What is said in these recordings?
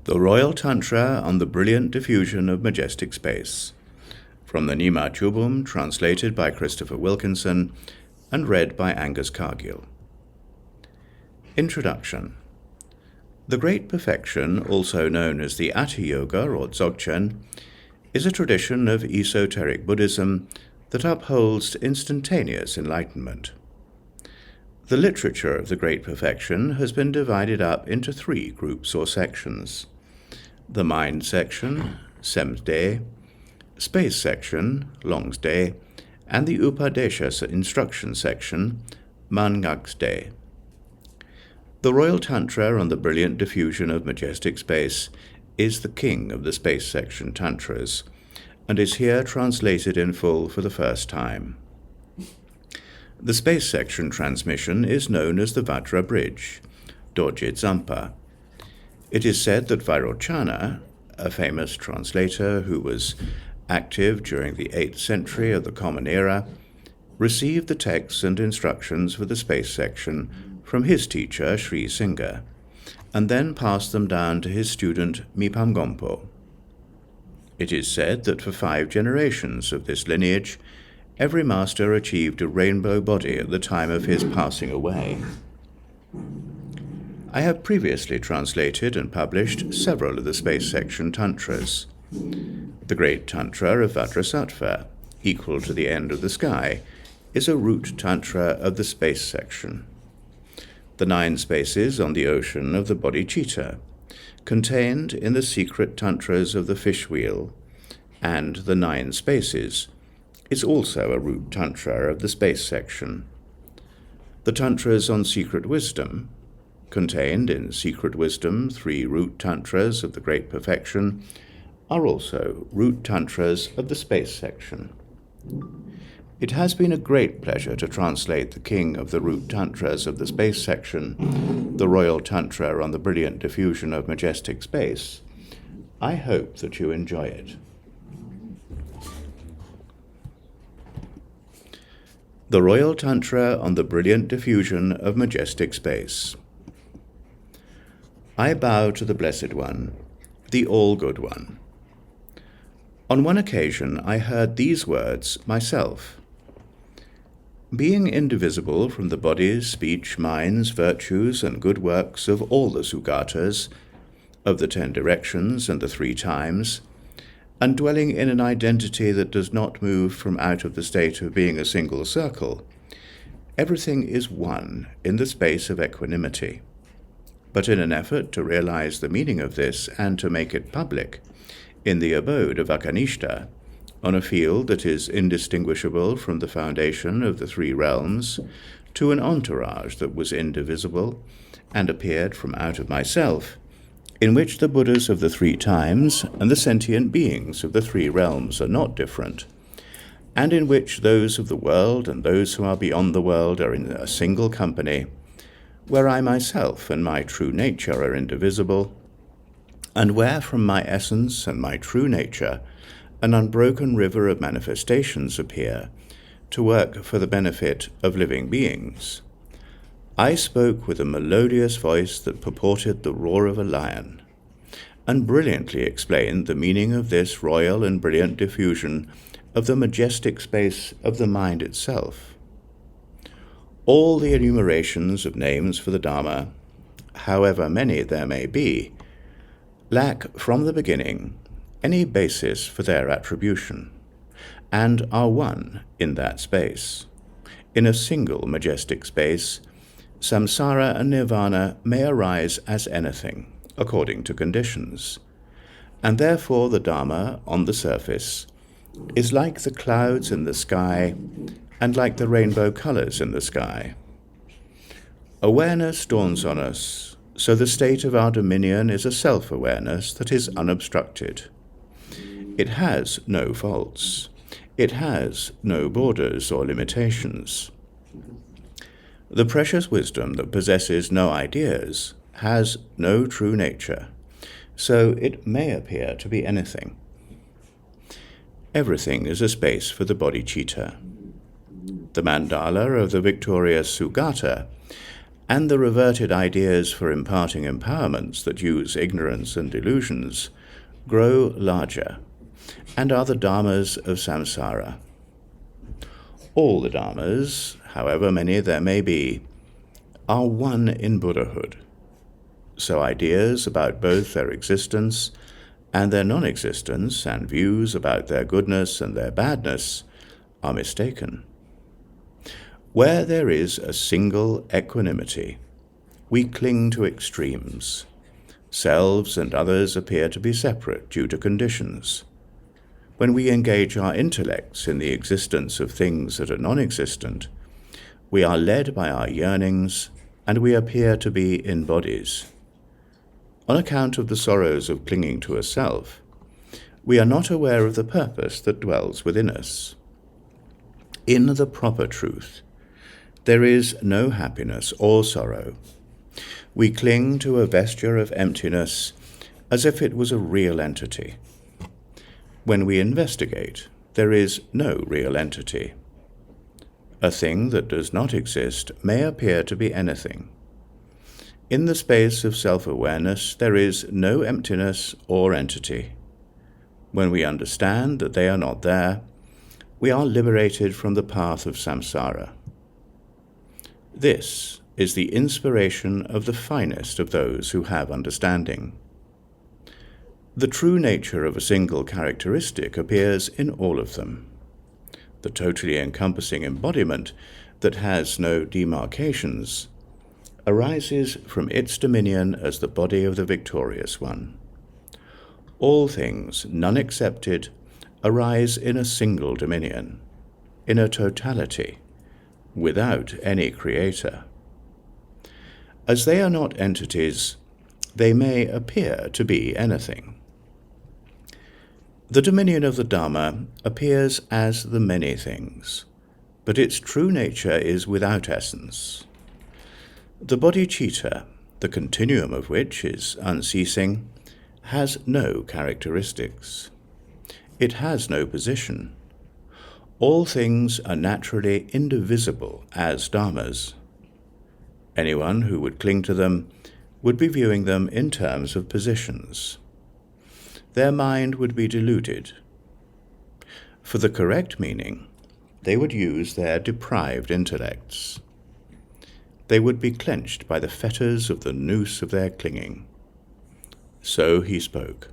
The Royal Tantra on the Brilliant Diffusion of Majestic Space, from the Nima Chubum, translated by Christopher Wilkinson and read by Angus Cargill. Introduction. The Great Perfection, also known as the Hatha Yoga or Dzogchen, is a tradition of esoteric Buddhism that upholds instantaneous enlightenment. The literature of the Great Perfection has been divided up into three groups or sections: the Mind section, Sem's Day, Space section, Long's Day, and the Upadesha instruction section, Mangak's Day. The Royal Tantra on the Brilliant Diffusion of Majestic Space is the king of the Space section Tantras, and is here translated in full for the first time. The Space section transmission is known as the Vajra Bridge, Dorje Zampa. It is said that Vairochana, a famous translator who was active during the 8th century of the Common Era, received the texts and instructions for the Space section from his teacher Sri Singha, and then passed them down to his student Mipam Gompo. It is said that for 5 generations of this lineage, every master achieved a rainbow body at the time of his passing away. I have previously translated and published several of the Space section Tantras. The Great Tantra of Vajrasattva, equal to the end of the sky, is a root Tantra of the Space section. The 9 spaces on the ocean of the Bodhicitta, contained in the secret Tantras of the Fish Wheel, and the 9 spaces, is also a root Tantra of the Space section. The Tantras on secret wisdom, contained in Secret Wisdom, 3 root Tantras of the Great Perfection, are also root Tantras of the Space section. It has been a great pleasure to translate the king of the root Tantras of the Space section, the Royal Tantra on the Brilliant Diffusion of Majestic Space. I hope that you enjoy it. The Royal Tantra on the Brilliant Diffusion of Majestic Space. I bow to the Blessed One, the All-Good One. On one occasion I heard these words myself: being indivisible from the bodies, speech, minds, virtues, and good works of all the Sugatas, of the 10 directions and the 3 times, and dwelling in an identity that does not move from out of the state of being a single circle, everything is one in the space of equanimity. But in an effort to realize the meaning of this and to make it public, in the abode of Akanishta, on a field that is indistinguishable from the foundation of the 3 realms, to an entourage that was indivisible and appeared from out of myself, in which the Buddhas of the 3 times and the sentient beings of the 3 realms are not different, and in which those of the world and those who are beyond the world are in a single company, where I myself and my true nature are indivisible, and where from my essence and my true nature an unbroken river of manifestations appear to work for the benefit of living beings. I spoke with a melodious voice that purported the roar of a lion, and brilliantly explained the meaning of this royal and brilliant diffusion of the majestic space of the mind itself. All the enumerations of names for the Dharma, however many there may be, lack from the beginning any basis for their attribution, and are one in that space. In a single majestic space, samsara and nirvana may arise as anything, according to conditions, and therefore the Dharma, on the surface, is like the clouds in the sky and like the rainbow colors in the sky. Awareness dawns on us, so the state of our dominion is a self-awareness that is unobstructed. It has no faults. It has no borders or limitations. The precious wisdom that possesses no ideas has no true nature, so it may appear to be anything. Everything is a space for the bodhicitta. The mandala of the victorious Sugata and the reverted ideas for imparting empowerments that use ignorance and delusions grow larger, and are the dharmas of samsara. All the dharmas, however many there may be, are one in Buddhahood. So ideas about both their existence and their non-existence, and views about their goodness and their badness, are mistaken. Where there is a single equanimity, we cling to extremes. Selves and others appear to be separate due to conditions. When we engage our intellects in the existence of things that are non-existent, we are led by our yearnings, and we appear to be in bodies. On account of the sorrows of clinging to a self, we are not aware of the purpose that dwells within us. In the proper truth, there is no happiness or sorrow. We cling to a vesture of emptiness as if it was a real entity. When we investigate, there is no real entity. A thing that does not exist may appear to be anything. In the space of self-awareness, there is no emptiness or entity. When we understand that they are not there, we are liberated from the path of samsara. This is the inspiration of the finest of those who have understanding. The true nature of a single characteristic appears in all of them. The totally encompassing embodiment that has no demarcations arises from its dominion as the body of the victorious one. All things, none excepted, arise in a single dominion, in a totality, without any creator. As they are not entities, they may appear to be anything. The dominion of the Dharma appears as the many things, but its true nature is without essence. The bodhicitta, the continuum of which is unceasing, has no characteristics. It has no position. All things are naturally indivisible as dharmas. Anyone who would cling to them would be viewing them in terms of positions. Their mind would be deluded. For the correct meaning, they would use their deprived intellects. They would be clenched by the fetters of the noose of their clinging. So he spoke.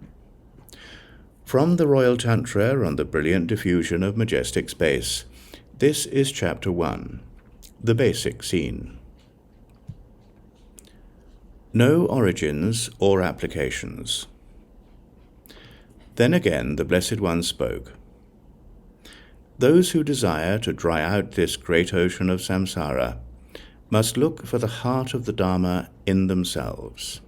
From the Royal Tantra on the brilliant diffusion of majestic space, this is Chapter 1, the basic scene. No origins or applications. Then again the Blessed One spoke. Those who desire to dry out this great ocean of samsara must look for the heart of the Dharma in themselves.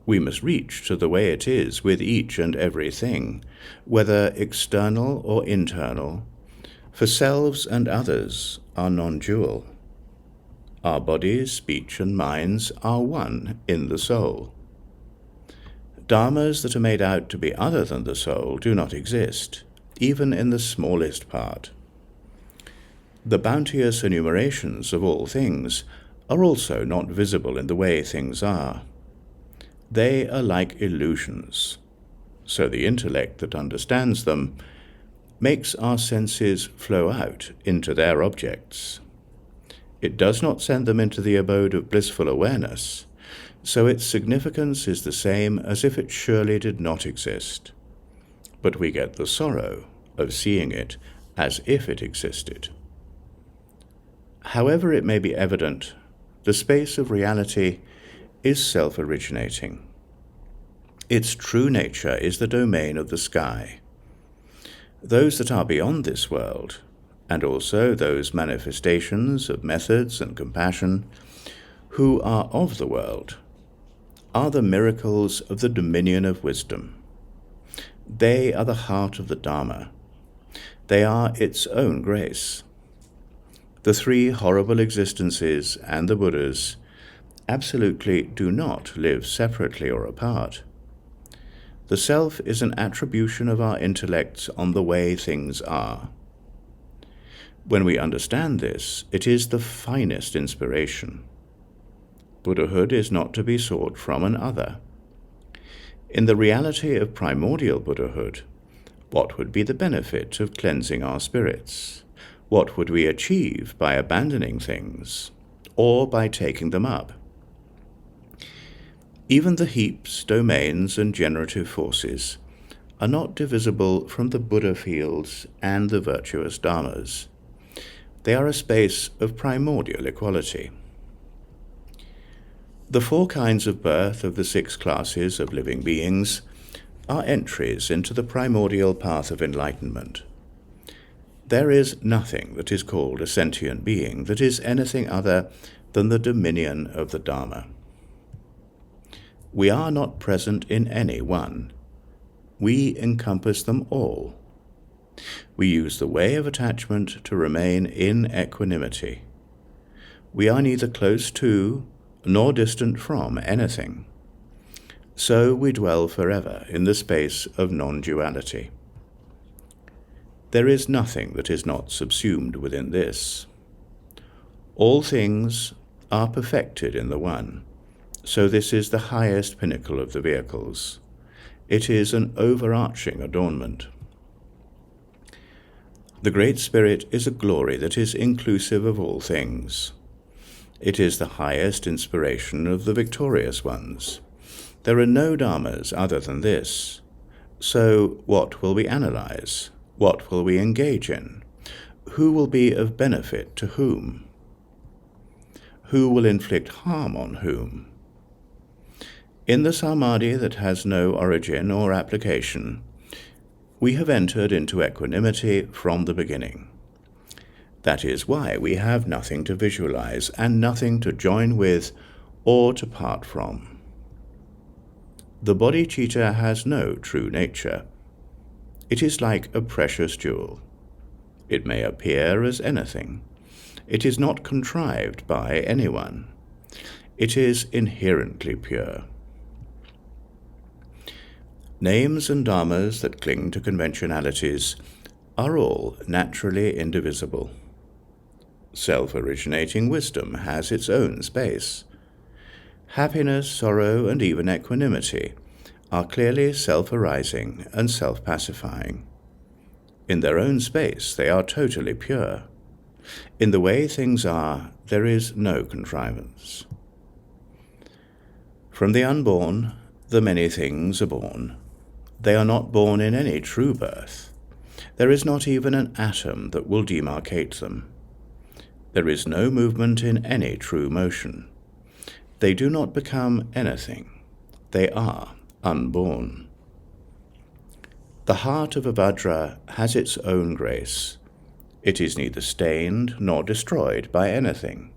We must reach to the way it is with each and every thing, whether external or internal, for selves and others are non-dual. Our bodies, speech, and minds are one in the soul. Dharmas that are made out to be other than the soul do not exist, even in the smallest part. The bounteous enumerations of all things are also not visible in the way things are. They are like illusions, so the intellect that understands them makes our senses flow out into their objects. It does not send them into the abode of blissful awareness, so its significance is the same as if it surely did not exist. But we get the sorrow of seeing it as if it existed. However it may be evident, the space of reality is self-originating. Its true nature is the domain of the sky. Those that are beyond this world, and also those manifestations of methods and compassion, who are of the world, are the miracles of the dominion of wisdom. They are the heart of the Dharma. They are its own grace. The three horrible existences and the Buddhas absolutely do not live separately or apart. The self is an attribution of our intellects on the way things are. When we understand this, it is the finest inspiration. Buddhahood is not to be sought from an other. In the reality of primordial Buddhahood, what would be the benefit of cleansing our spirits? What would we achieve by abandoning things, or by taking them up? Even the heaps, domains, and generative forces are not divisible from the Buddha fields and the virtuous dharmas. They are a space of primordial equality. The 4 kinds of birth of the 6 classes of living beings are entries into the primordial path of enlightenment. There is nothing that is called a sentient being that is anything other than the dominion of the Dharma. We are not present in any one. We encompass them all. We use the way of attachment to remain in equanimity. We are neither close to nor distant from anything. So we dwell forever in the space of non-duality. There is nothing that is not subsumed within this. All things are perfected in the one, so this is the highest pinnacle of the vehicles. It is an overarching adornment. The Great Spirit is a glory that is inclusive of all things. It is the highest inspiration of the victorious ones. There are no dharmas other than this. So what will we analyze? What will we engage in? Who will be of benefit to whom? Who will inflict harm on whom? In the samadhi that has no origin or application, we have entered into equanimity from the beginning. That is why we have nothing to visualize and nothing to join with or to part from. The bodhicitta has no true nature. It is like a precious jewel. It may appear as anything. It is not contrived by anyone. It is inherently pure. Names and dharmas that cling to conventionalities are all naturally indivisible. Self-originating wisdom has its own space. Happiness, sorrow, and even equanimity are clearly self-arising and self-pacifying. In their own space, they are totally pure. In the way things are, there is no contrivance. From the unborn, the many things are born. They are not born in any true birth. There is not even an atom that will demarcate them. There is no movement in any true motion. They do not become anything. They are unborn. The heart of a Vajra has its own grace. It is neither stained nor destroyed by anything.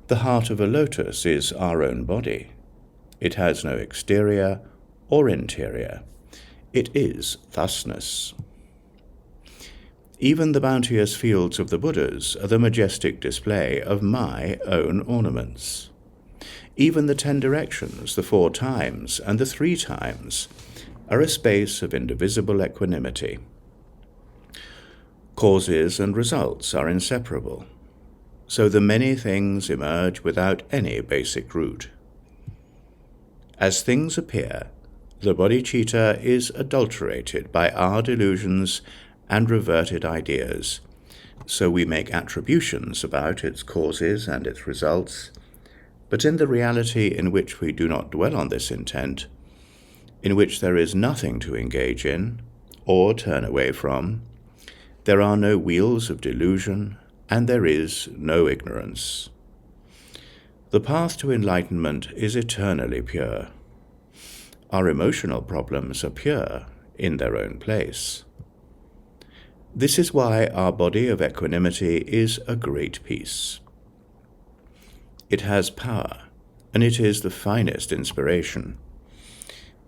The heart of a lotus is our own body. It has no exterior or interior. It is thusness. Even the bounteous fields of the Buddhas are the majestic display of my own ornaments. Even the 10 directions, the 4 times, and the 3 times are a space of indivisible equanimity. Causes and results are inseparable, so the many things emerge without any basic root. As things appear, the bodhicitta is adulterated by our delusions and reverted ideas, so we make attributions about its causes and its results, but in the reality in which we do not dwell on this intent, in which there is nothing to engage in or turn away from, there are no wheels of delusion, and there is no ignorance. The path to enlightenment is eternally pure. Our emotional problems are pure in their own place. This is why our body of equanimity is a great peace. It has power, and it is the finest inspiration.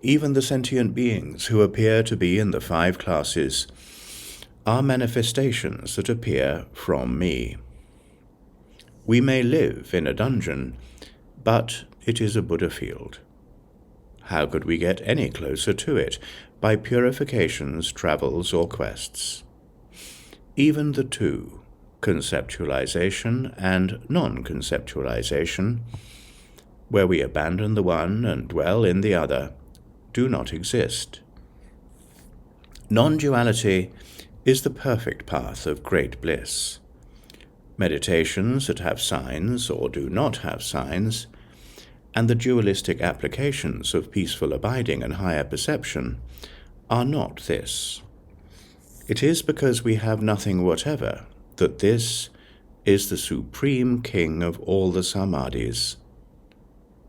Even the sentient beings who appear to be in the 5 classes are manifestations that appear from me. We may live in a dungeon, but it is a Buddha field. How could we get any closer to it by purifications, travels, or quests? Even the 2, conceptualization and non-conceptualization, where we abandon the one and dwell in the other, do not exist. Non-duality is the perfect path of great bliss. Meditations that have signs or do not have signs, and the dualistic applications of peaceful abiding and higher perception, are not this. It is because we have nothing whatever that this is the supreme king of all the samadhis.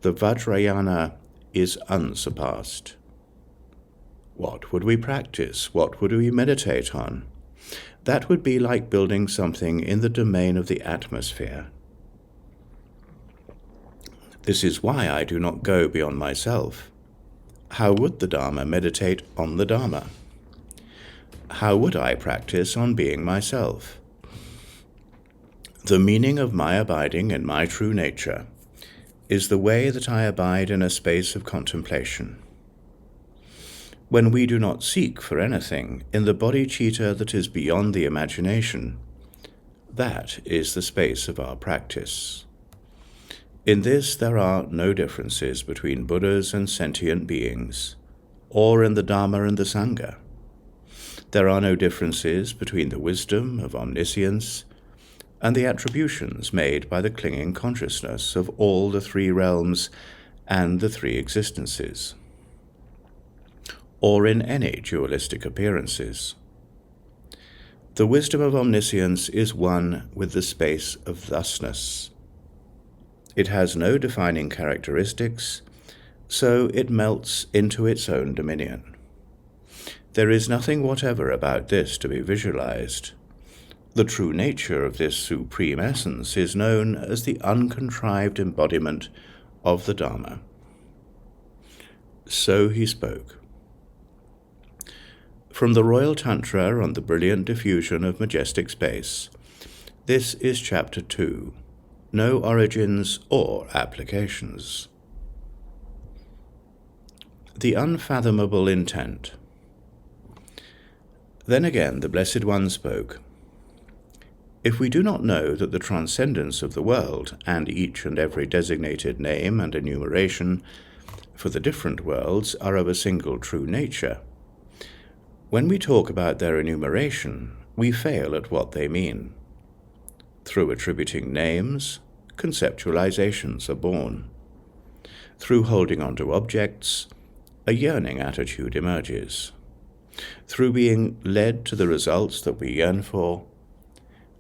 The Vajrayana is unsurpassed. What would we practice? What would we meditate on? That would be like building something in the domain of the atmosphere. This is why I do not go beyond myself. How would the Dharma meditate on the Dharma? How would I practice on being myself? The meaning of my abiding in my true nature is the way that I abide in a space of contemplation. When we do not seek for anything in the bodhicitta that is beyond the imagination, that is the space of our practice. In this there are no differences between Buddhas and sentient beings, or in the Dharma and the Sangha. There are no differences between the wisdom of omniscience and the attributions made by the clinging consciousness of all the three realms and the three existences, or in any dualistic appearances. The wisdom of omniscience is one with the space of thusness. It has no defining characteristics, so it melts into its own dominion. There is nothing whatever about this to be visualized. The true nature of this supreme essence is known as the uncontrived embodiment of the Dharma. So he spoke. From the Royal Tantra on the Brilliant Diffusion of Majestic Space, this is Chapter 2, No Origins or Applications. The Unfathomable Intent. Then again the Blessed One spoke. If we do not know that the transcendence of the world and each and every designated name and enumeration for the different worlds are of a single true nature, when we talk about their enumeration, we fail at what they mean. Through attributing names, conceptualizations are born. Through holding on to objects, a yearning attitude emerges. Through being led to the results that we yearn for,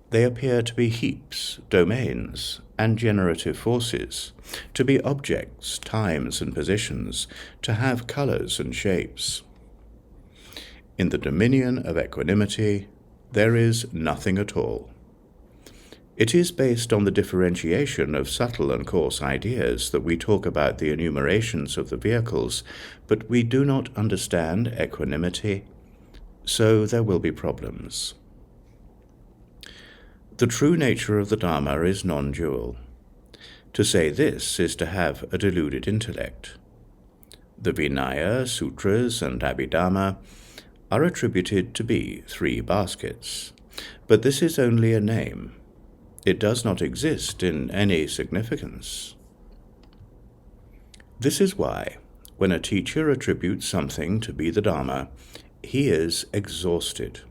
they appear to be heaps, domains, and generative forces, to be objects, times, and positions, to have colors and shapes. In the dominion of equanimity, there is nothing at all. It is based on the differentiation of subtle and coarse ideas that we talk about the enumerations of the vehicles, but we do not understand equanimity, so there will be problems. The true nature of the Dharma is non-dual. To say this is to have a deluded intellect. The Vinaya, Sutras, and Abhidhamma are attributed to be 3 baskets, but this is only a name. It does not exist in any significance. This is why, when a teacher attributes something to be the Dharma, he is exhausted.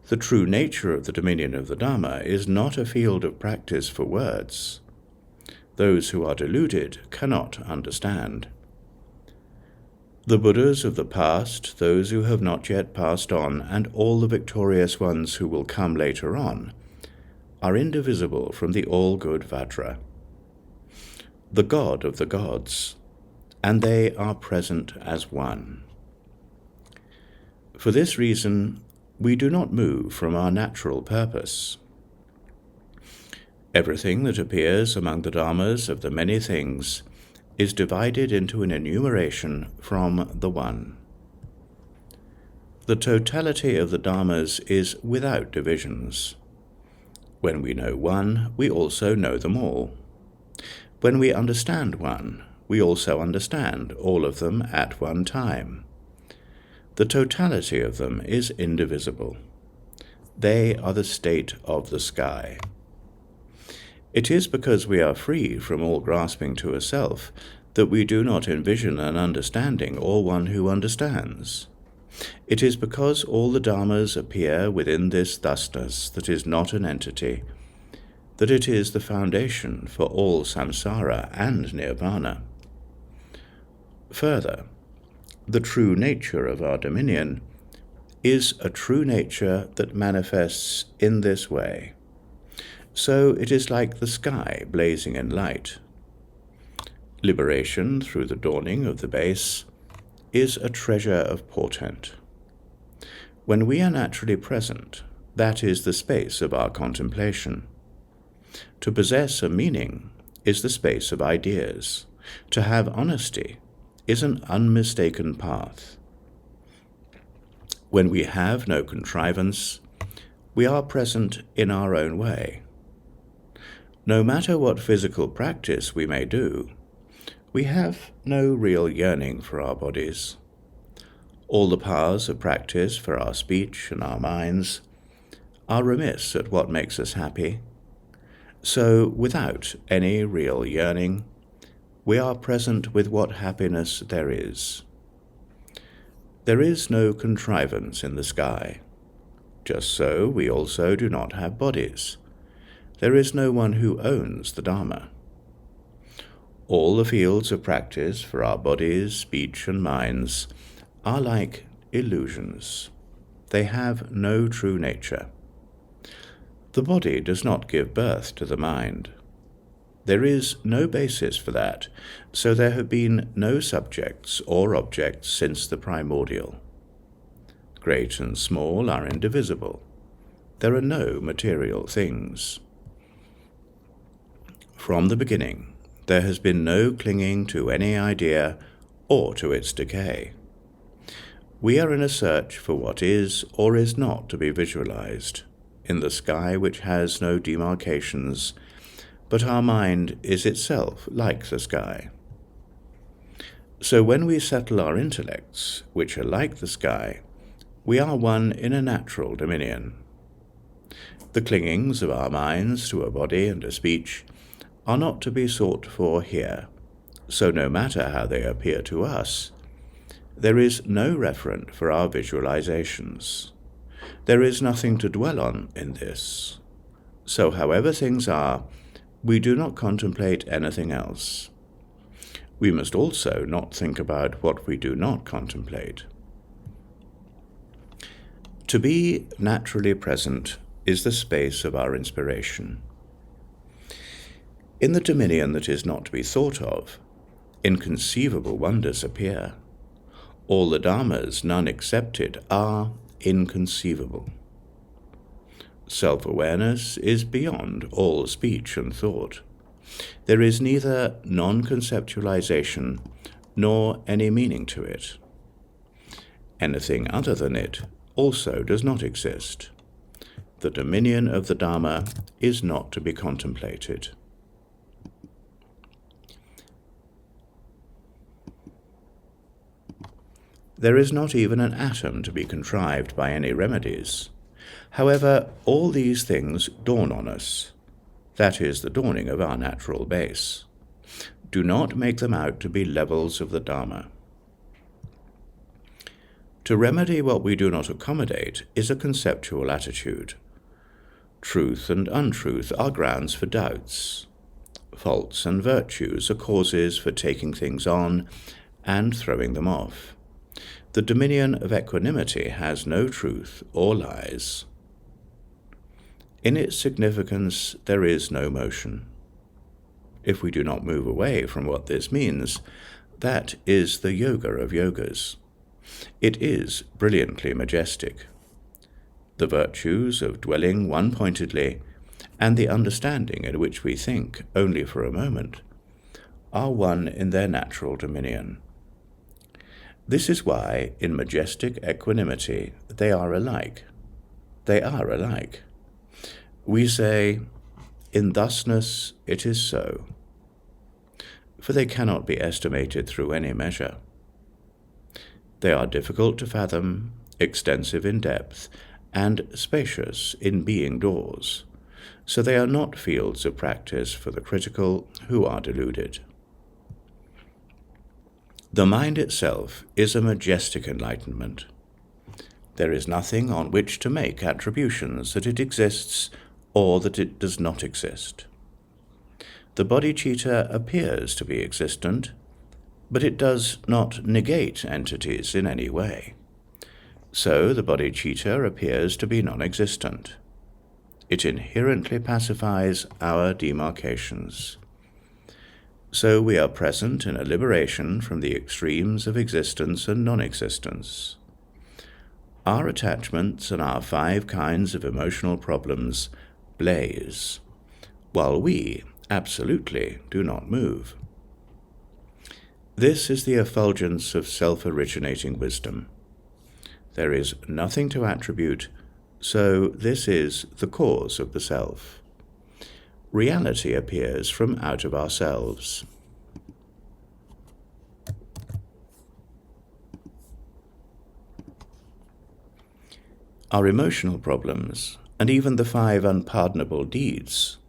The true nature of the dominion of the Dharma is not a field of practice for words. Those who are deluded cannot understand. The Buddhas of the past, those who have not yet passed on, and all the victorious ones who will come later on, are indivisible from the all-good Vajra, the God of the gods, and they are present as one. For this reason, we do not move from our natural purpose. Everything that appears among the dharmas of the many things is divided into an enumeration from the one. The totality of the dharmas is without divisions. When we know one, we also know them all. When we understand one, we also understand all of them at one time. The totality of them is indivisible. They are the state of the sky. It is because we are free from all grasping to a self that we do not envision an understanding or one who understands. It is because all the dharmas appear within this thusness that is not an entity, that it is the foundation for all samsara and nirvana. Further, the true nature of our dominion is a true nature that manifests in this way. So it is like the sky blazing in light. Liberation through the dawning of the base is a treasure of portent. When we are naturally present, that is the space of our contemplation. To possess a meaning is the space of ideas. To have honesty is an unmistaken path. When we have no contrivance, we are present in our own way. No matter what physical practice we may do, we have no real yearning for our bodies. All the powers of practice for our speech and our minds are remiss at what makes us happy. So, without any real yearning, we are present with what happiness there is. There is no contrivance in the sky. Just so, we also do not have bodies. There is no one who owns the Dharma. All the fields of practice for our bodies, speech, and minds are like illusions. They have no true nature. The body does not give birth to the mind. There is no basis for that, so there have been no subjects or objects since the primordial. Great and small are indivisible. There are no material things. From the beginning, there has been no clinging to any idea or to its decay. We are in a search for what is or is not to be visualized, in the sky which has no demarcations, but our mind is itself like the sky. So when we settle our intellects, which are like the sky, we are one in a natural dominion. The clingings of our minds to a body and a speech are not to be sought for here, so no matter how they appear to us, there is no referent for our visualizations. There is nothing to dwell on in this. So however things are, we do not contemplate anything else. We must also not think about what we do not contemplate. To be naturally present is the space of our inspiration. In the dominion that is not to be thought of, inconceivable wonders appear. All the dharmas, none excepted, are inconceivable. Self-awareness is beyond all speech and thought. There is neither non-conceptualization nor any meaning to it. Anything other than it also does not exist. The dominion of the Dharma is not to be contemplated. There is not even an atom to be contrived by any remedies. However, all these things dawn on us. That is the dawning of our natural base. Do not make them out to be levels of the Dharma. To remedy what we do not accommodate is a conceptual attitude. Truth and untruth are grounds for doubts. Faults and virtues are causes for taking things on and throwing them off. The dominion of equanimity has no truth or lies. In its significance there is no motion. If we do not move away from what this means, that is the yoga of yogas. It is brilliantly majestic. The virtues of dwelling one-pointedly and the understanding in which we think only for a moment are one in their natural dominion. This is why, in majestic equanimity, they are alike. They are alike. We say, in thusness it is so, for they cannot be estimated through any measure. They are difficult to fathom, extensive in depth, and spacious in being doors, so they are not fields of practice for the critical who are deluded. The mind itself is a majestic enlightenment. There is nothing on which to make attributions that it exists or that it does not exist. The bodhicitta appears to be existent, but it does not negate entities in any way. So the bodhicitta appears to be non-existent. It inherently pacifies our demarcations. So we are present in a liberation from the extremes of existence and non-existence. Our attachments and our 5 kinds of emotional problems blaze, while we absolutely do not move. This is the effulgence of self-originating wisdom. There is nothing to attribute, so this is the cause of the self. Reality appears from out of ourselves. Our emotional problems, and even the 5 unpardonable deeds,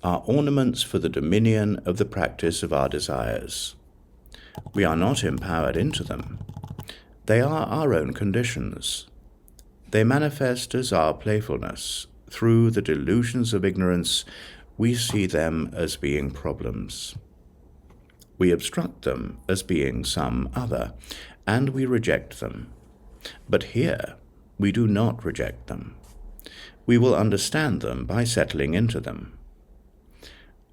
are ornaments for the dominion of the practice of our desires. We are not empowered into them. They are our own conditions. They manifest as our playfulness. Through the delusions of ignorance, we see them as being problems. We obstruct them as being some other, and we reject them. But here, we do not reject them. We will understand them by settling into them.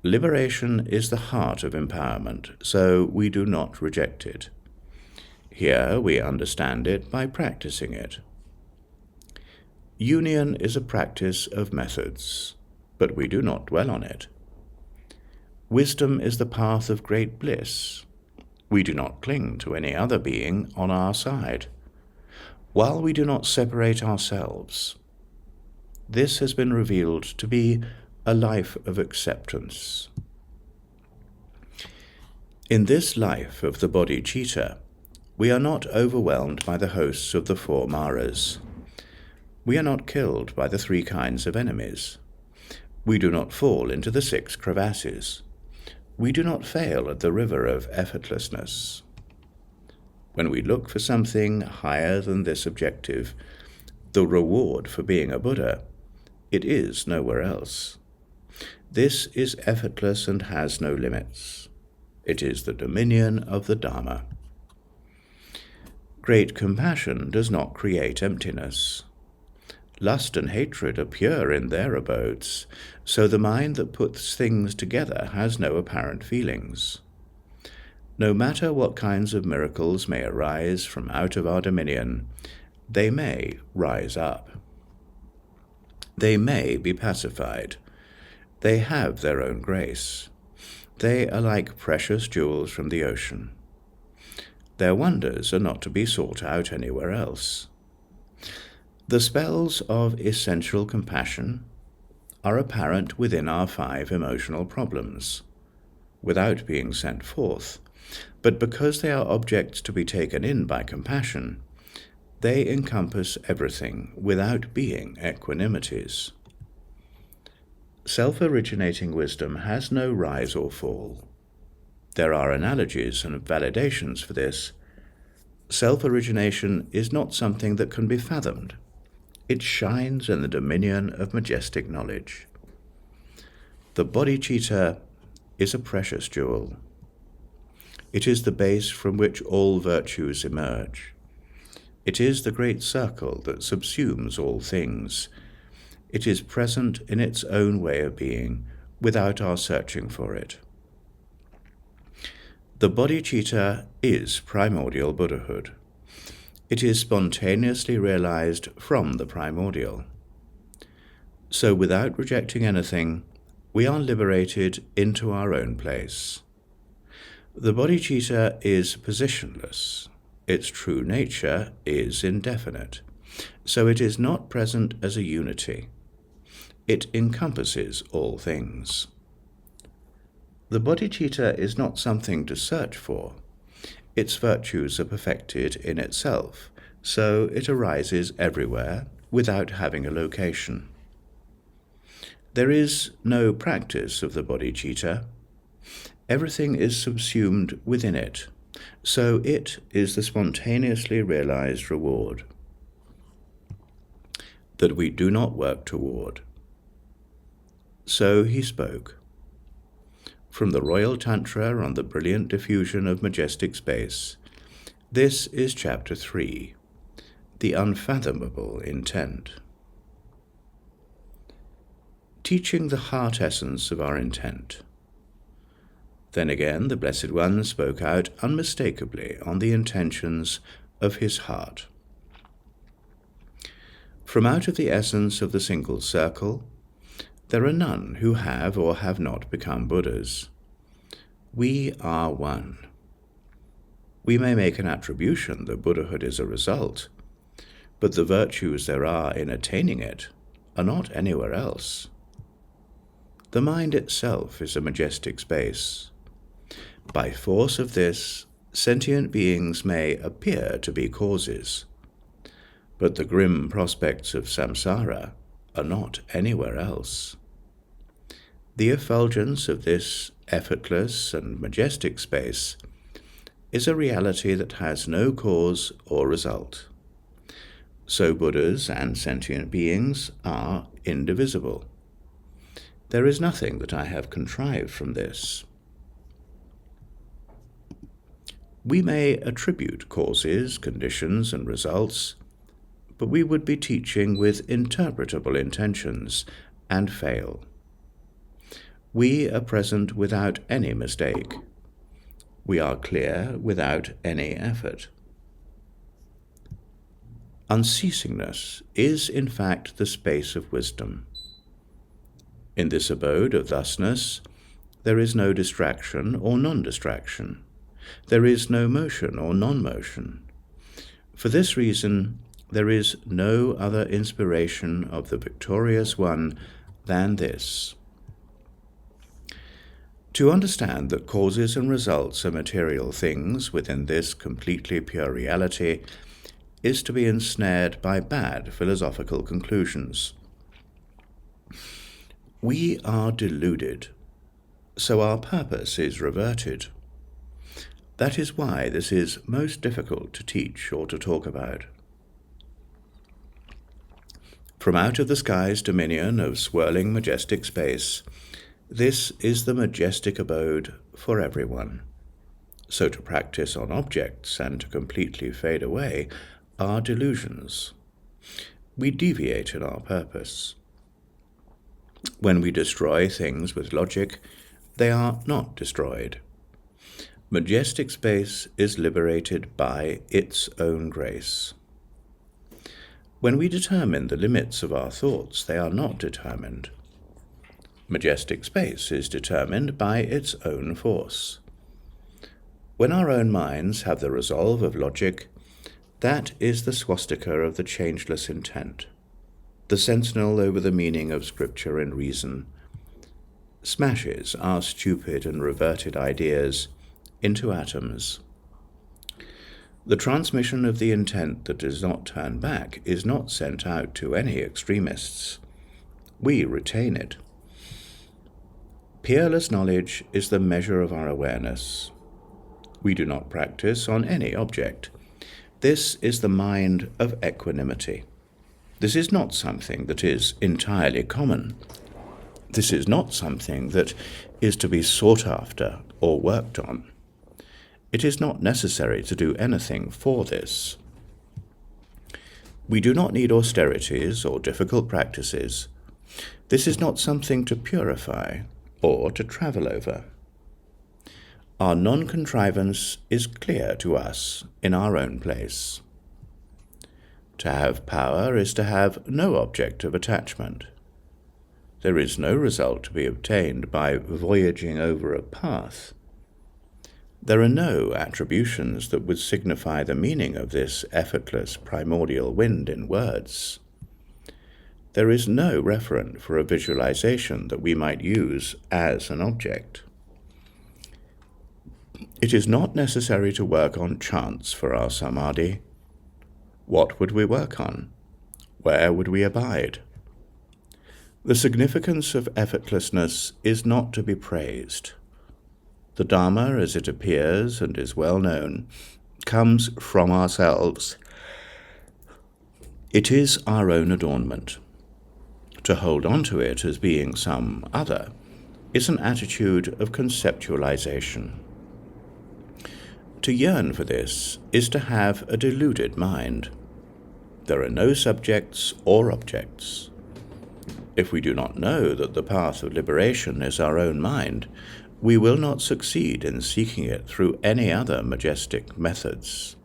Liberation is the heart of empowerment, so we do not reject it. Here we understand it by practicing it. Union is a practice of methods, but we do not dwell on it. Wisdom is the path of great bliss. We do not cling to any other being on our side. While we do not separate ourselves, this has been revealed to be a life of acceptance. In this life of the bodhicitta, we are not overwhelmed by the hosts of the 4 maras. We are not killed by the 3 kinds of enemies. We do not fall into the 6 crevasses. We do not fail at the river of effortlessness. When we look for something higher than this objective, the reward for being a Buddha, it is nowhere else. This is effortless and has no limits. It is the dominion of the Dharma. Great compassion does not create emptiness. Lust and hatred are pure in their abodes, so the mind that puts things together has no apparent feelings. No matter what kinds of miracles may arise from out of our dominion, they may rise up. They may be pacified. They have their own grace. They are like precious jewels from the ocean. Their wonders are not to be sought out anywhere else. The spells of essential compassion are apparent within our 5 emotional problems, without being sent forth, but because they are objects to be taken in by compassion, they encompass everything without being equanimities. Self-originating wisdom has no rise or fall. There are analogies and validations for this. Self-origination is not something that can be fathomed. It shines in the dominion of majestic knowledge. The bodhicitta is a precious jewel. It is the base from which all virtues emerge. It is the great circle that subsumes all things. It is present in its own way of being, without our searching for it. The bodhicitta is primordial Buddhahood. It is spontaneously realized from the primordial. So without rejecting anything, we are liberated into our own place. The bodhicitta is positionless. Its true nature is indefinite, so it is not present as a unity. It encompasses all things. The bodhicitta is not something to search for. Its virtues are perfected in itself, so it arises everywhere, without having a location. There is no practice of the bodhicitta. Everything is subsumed within it, so it is the spontaneously realized reward that we do not work toward. So he spoke. From the Royal Tantra on the brilliant diffusion of majestic space, this is Chapter 3, The Unfathomable Intent. Teaching the heart essence of our intent. Then again the Blessed One spoke out unmistakably on the intentions of his heart. From out of the essence of the single circle, there are none who have or have not become Buddhas. We are one. We may make an attribution that Buddhahood is a result, but the virtues there are in attaining it are not anywhere else. The mind itself is a majestic space. By force of this, sentient beings may appear to be causes, but the grim prospects of samsara are not anywhere else. The effulgence of this effortless and majestic space is a reality that has no cause or result. So Buddhas and sentient beings are indivisible. There is nothing that I have contrived from this. We may attribute causes, conditions, and results, but we would be teaching with interpretable intentions and fail. We are present without any mistake. We are clear without any effort. Unceasingness is, in fact, the space of wisdom. In this abode of thusness, there is no distraction or non-distraction. There is no motion or non-motion. For this reason, there is no other inspiration of the victorious one than this. To understand that causes and results are material things within this completely pure reality is to be ensnared by bad philosophical conclusions. We are deluded, so our purpose is reverted. That is why this is most difficult to teach or to talk about. From out of the sky's dominion of swirling majestic space, this is the majestic abode for everyone. So to practice on objects and to completely fade away are delusions. We deviate in our purpose. When we destroy things with logic, they are not destroyed. Majestic space is liberated by its own grace. When we determine the limits of our thoughts, they are not determined. Majestic space is determined by its own force. When our own minds have the resolve of logic, that is the swastika of the changeless intent, the sentinel over the meaning of scripture and reason, smashes our stupid and reverted ideas into atoms. The transmission of the intent that does not turn back is not sent out to any extremists. We retain it. Peerless knowledge is the measure of our awareness. We do not practice on any object. This is the mind of equanimity. This is not something that is entirely common. This is not something that is to be sought after or worked on. It is not necessary to do anything for this. We do not need austerities or difficult practices. This is not something to purify or to travel over. Our non-contrivance is clear to us in our own place. To have power is to have no object of attachment. There is no result to be obtained by voyaging over a path. There are no attributions that would signify the meaning of this effortless primordial wind in words. There is no referent for a visualization that we might use as an object. It is not necessary to work on chants for our samadhi. What would we work on? where would we abide? The significance of effortlessness is not to be praised. The Dharma, as it appears and is well known, comes from ourselves. It is our own adornment. To hold on to it as being some other is an attitude of conceptualization. To yearn for this is to have a deluded mind. There are no subjects or objects. If we do not know that the path of liberation is our own mind, we will not succeed in seeking it through any other majestic methods.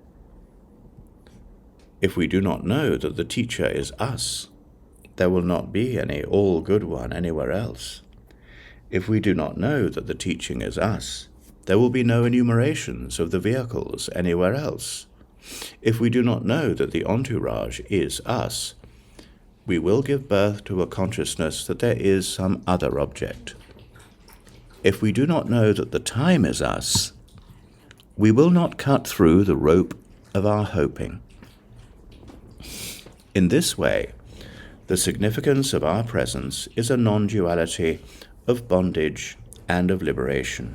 If we do not know that the teacher is us, there will not be any all-good one anywhere else. If we do not know that the teaching is us, there will be no enumerations of the vehicles anywhere else. If we do not know that the entourage is us, we will give birth to a consciousness that there is some other object. If we do not know that the time is us, we will not cut through the rope of our hoping. In this way, the significance of our presence is a non-duality of bondage and of liberation.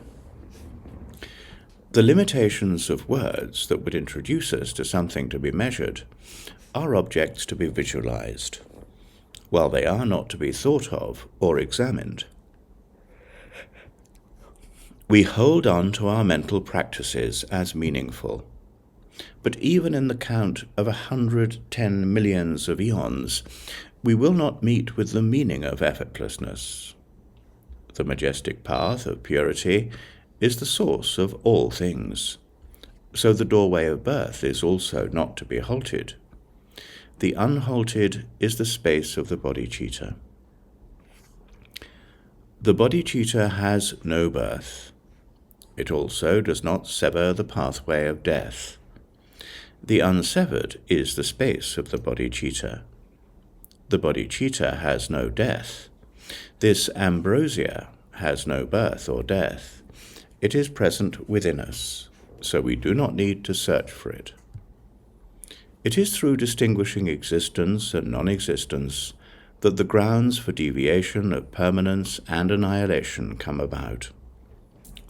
The limitations of words that would introduce us to something to be measured are objects to be visualized, while they are not to be thought of or examined. We hold on to our mental practices as meaningful, but even in the count of 110 millions of eons, we will not meet with the meaning of effortlessness. The majestic path of purity is the source of all things, so the doorway of birth is also not to be halted. The unhalted is the space of the bodhicitta. The bodhicitta has no birth. It also does not sever the pathway of death. The unsevered is the space of the bodhicitta. The bodhicitta has no death. This ambrosia has no birth or death. It is present within us, so we do not need to search for it. It is through distinguishing existence and non-existence that the grounds for deviation of permanence and annihilation come about.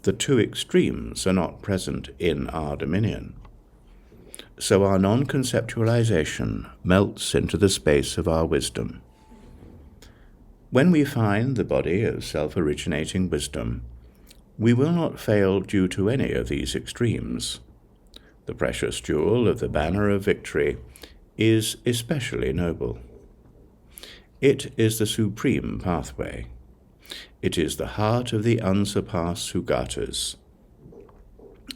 The two extremes are not present in our dominion. So our non-conceptualization melts into the space of our wisdom. When we find the body of self-originating wisdom, we will not fail due to any of these extremes. The precious jewel of the banner of victory is especially noble. It is the supreme pathway. It is the heart of the unsurpassed Sugatas.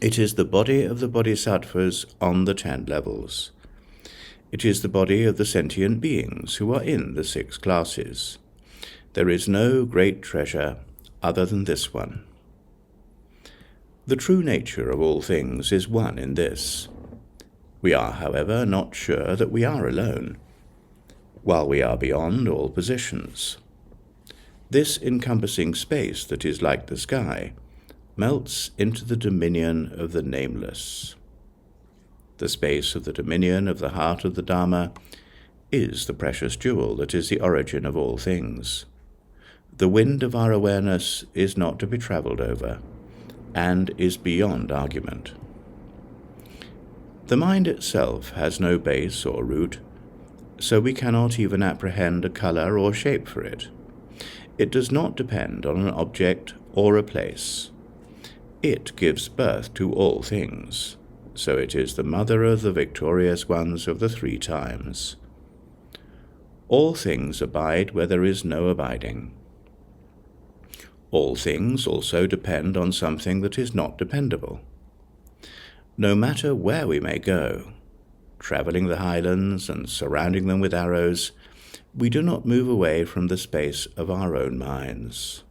It is the body of the bodhisattvas on the 10 levels. It is the body of the sentient beings who are in the 6 classes. There is no great treasure other than this one. The true nature of all things is one in this. We are, however, not sure that we are alone, while we are beyond all positions. This encompassing space that is like the sky melts into the dominion of the nameless. The space of the dominion of the heart of the Dharma is the precious jewel that is the origin of all things. The wind of our awareness is not to be travelled over, and is beyond argument. The mind itself has no base or root, so we cannot even apprehend a colour or shape for it. It does not depend on an object or a place. It gives birth to all things, so it is the mother of the victorious ones of the 3 times. All things abide where there is no abiding. All things also depend on something that is not dependable. No matter where we may go, travelling the highlands and surrounding them with arrows, we do not move away from the space of our own minds.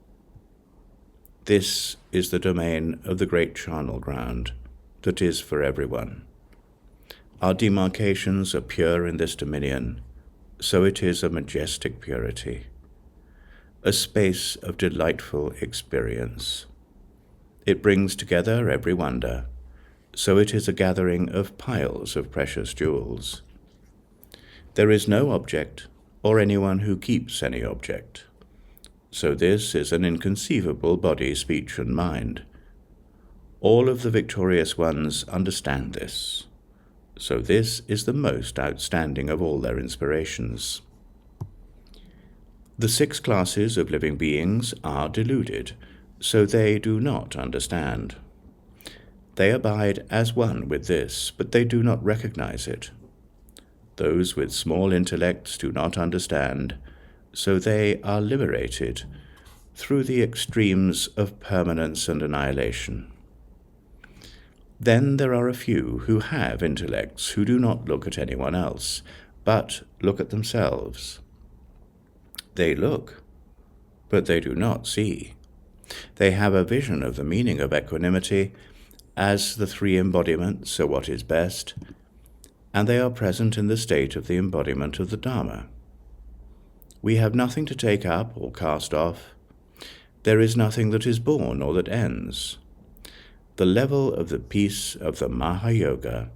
This is the domain of the great charnel ground that is for everyone. Our demarcations are pure in this dominion, so it is a majestic purity, a space of delightful experience. It brings together every wonder, so it is a gathering of piles of precious jewels. There is no object, or anyone who keeps any object. So this is an inconceivable body, speech, and mind. All of the victorious ones understand this. So this is the most outstanding of all their inspirations. The 6 classes of living beings are deluded, so they do not understand. They abide as one with this, but they do not recognize it. Those with small intellects do not understand, so they are liberated through the extremes of permanence and annihilation. Then there are a few who have intellects who do not look at anyone else, but look at themselves. They look, but they do not see. They have a vision of the meaning of equanimity as the 3 embodiments are what is best, and they are present in the state of the embodiment of the Dharma. We have nothing to take up or cast off. There is nothing that is born or that ends. The level of the peace of the Maha-yoga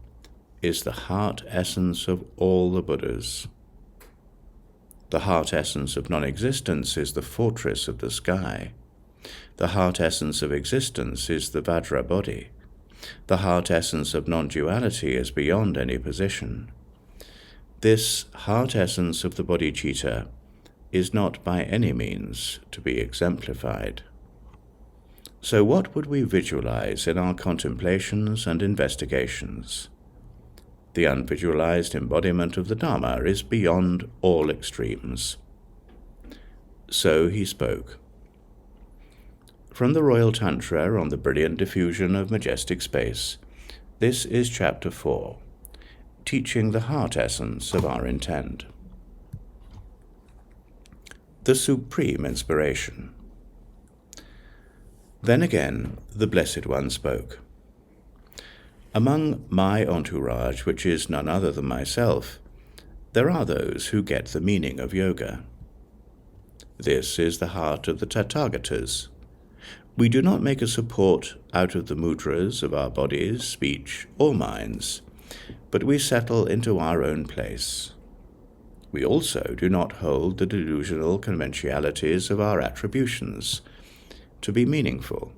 is the heart essence of all the Buddhas. The heart essence of non-existence is the fortress of the sky. The heart essence of existence is the Vajra body. The heart essence of non-duality is beyond any position. This heart essence of the bodhicitta is not by any means to be exemplified. So what would we visualize in our contemplations and investigations? The unvisualized embodiment of the Dharma is beyond all extremes. So he spoke. From the Royal Tantra on the brilliant diffusion of majestic space, this is Chapter 4, teaching the heart essence of our intent. The supreme inspiration. Then again, the Blessed One spoke. Among my entourage, which is none other than myself, there are those who get the meaning of yoga. This is the heart of the Tathagatas. We do not make a support out of the mudras of our bodies, speech, or minds, but we settle into our own place. We also do not hold the delusional conventionalities of our attributions to be meaningful.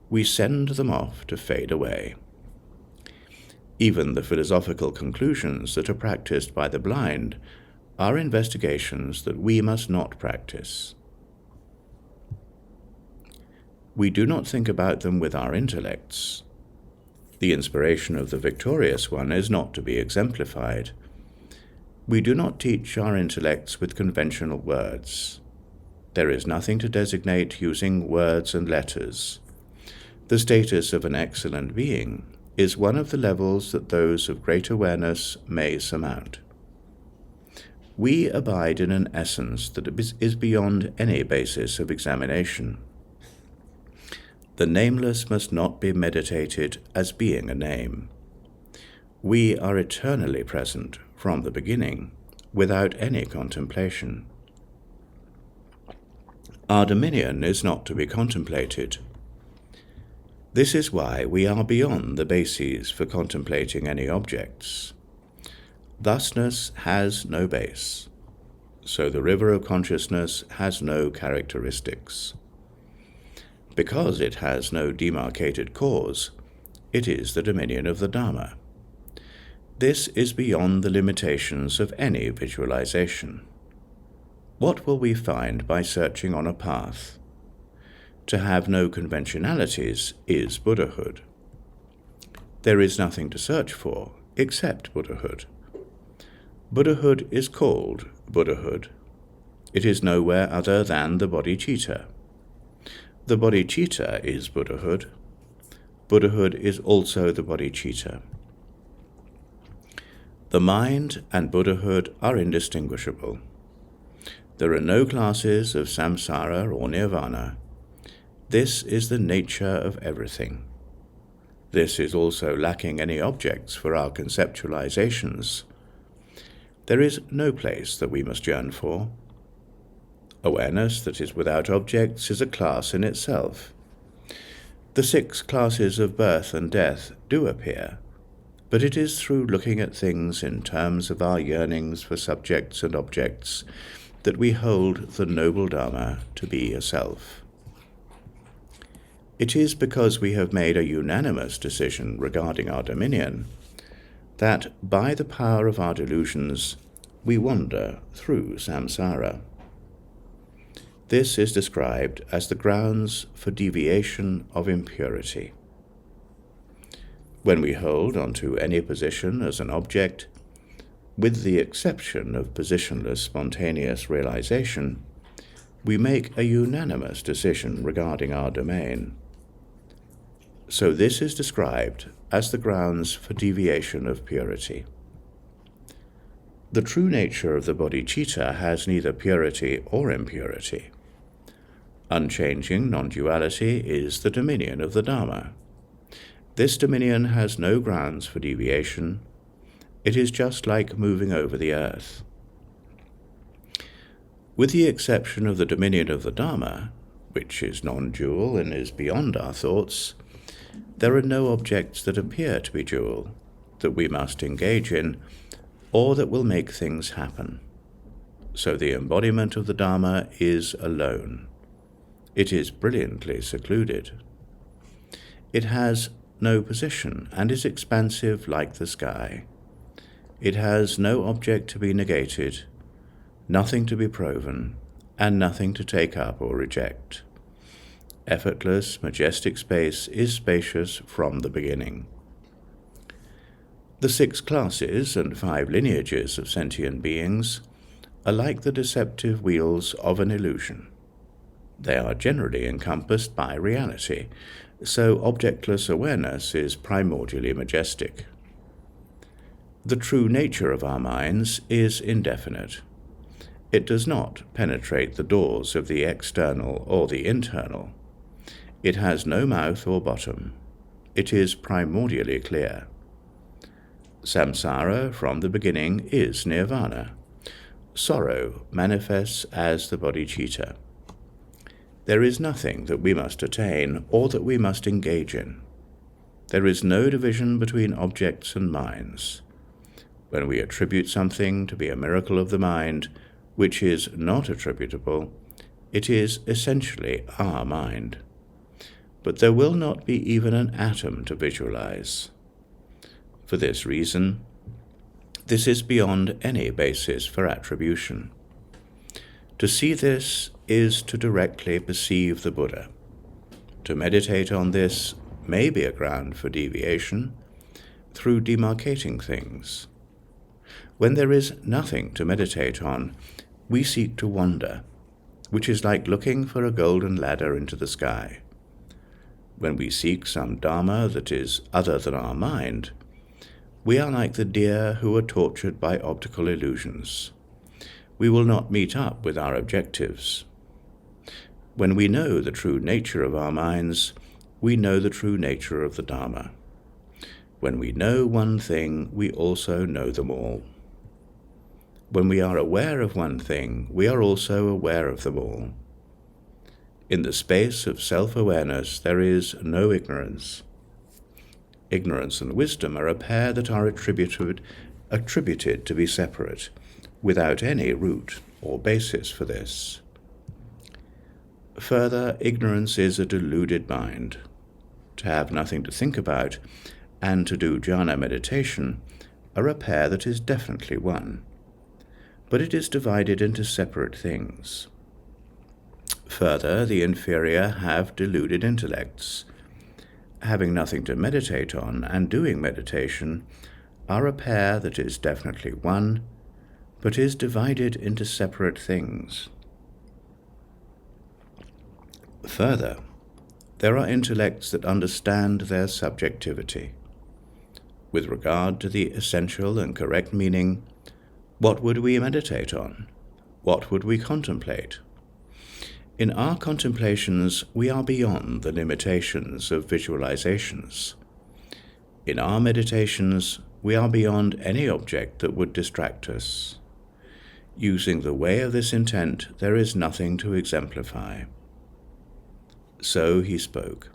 We send them off to fade away. Even the philosophical conclusions that are practiced by the blind are investigations that we must not practice. We do not think about them with our intellects. The inspiration of the victorious one is not to be exemplified. We do not teach our intellects with conventional words. There is nothing to designate using words and letters. The status of an excellent being is one of the levels that those of great awareness may surmount. We abide in an essence that is beyond any basis of examination. The nameless must not be meditated as being a name. We are eternally present from the beginning, without any contemplation. Our dominion is not to be contemplated. This is why we are beyond the bases for contemplating any objects. Thusness has no base, so the river of consciousness has no characteristics. Because it has no demarcated cause, it is the dominion of the Dharma. This is beyond the limitations of any visualization. What will we find by searching on a path? To have no conventionalities is Buddhahood. There is nothing to search for except Buddhahood. Buddhahood is called Buddhahood. It is nowhere other than the bodhicitta. The bodhicitta is Buddhahood. Buddhahood is also the bodhicitta. The mind and Buddhahood are indistinguishable. There are no classes of samsara or nirvana. This is the nature of everything. This is also lacking any objects for our conceptualizations. There is no place that we must yearn for. Awareness that is without objects is a class in itself. The 6 classes of birth and death do appear, but it is through looking at things in terms of our yearnings for subjects and objects that we hold the noble Dharma to be a self. It is because we have made a unanimous decision regarding our dominion that, by the power of our delusions, we wander through samsara. This is described as the grounds for deviation of impurity. When we hold onto any position as an object, with the exception of positionless spontaneous realization, we make a unanimous decision regarding our domain. So this is described as the grounds for deviation of purity. The true nature of the bodhicitta has neither purity or impurity. Unchanging non-duality is the dominion of the Dharma. This dominion has no grounds for deviation. It is just like moving over the earth. With the exception of the dominion of the Dharma, which is non-dual and is beyond our thoughts, there are no objects that appear to be dual, that we must engage in, or that will make things happen. So the embodiment of the Dharma is alone. It is brilliantly secluded. It has no position and is expansive like the sky. It has no object to be negated, nothing to be proven, and nothing to take up or reject. Effortless, majestic space is spacious from the beginning. The 6 classes and 5 lineages of sentient beings are like the deceptive wheels of an illusion. They are generally encompassed by reality, so objectless awareness is primordially majestic. The true nature of our minds is indefinite. It does not penetrate the doors of the external or the internal. It has no mouth or bottom. It is primordially clear. Samsara, from the beginning, is nirvana. Sorrow manifests as the bodhicitta. There is nothing that we must attain or that we must engage in. There is no division between objects and minds. When we attribute something to be a miracle of the mind, which is not attributable, it is essentially our mind. But there will not be even an atom to visualize. For this reason, this is beyond any basis for attribution. To see this is to directly perceive the Buddha. To meditate on this may be a ground for deviation through demarcating things. When there is nothing to meditate on, we seek to wander, which is like looking for a golden ladder into the sky. When we seek some Dharma that is other than our mind, we are like the deer who are tortured by optical illusions. We will not meet up with our objectives. When we know the true nature of our minds, we know the true nature of the Dharma. When we know one thing, we also know them all. When we are aware of one thing, we are also aware of them all. In the space of self-awareness, there is no ignorance. Ignorance and wisdom are a pair that are attributed to be separate, without any root or basis for this. Further, ignorance is a deluded mind. To have nothing to think about and to do jhana meditation are a pair that is definitely one, but it is divided into separate things. Further, the inferior have deluded intellects. Having nothing to meditate on and doing meditation are a pair that is definitely one, but is divided into separate things. Further, there are intellects that understand their subjectivity. With regard to the essential and correct meaning, what would we meditate on? What would we contemplate? In our contemplations, we are beyond the limitations of visualizations. In our meditations, we are beyond any object that would distract us. Using the way of this intent, there is nothing to exemplify. So he spoke.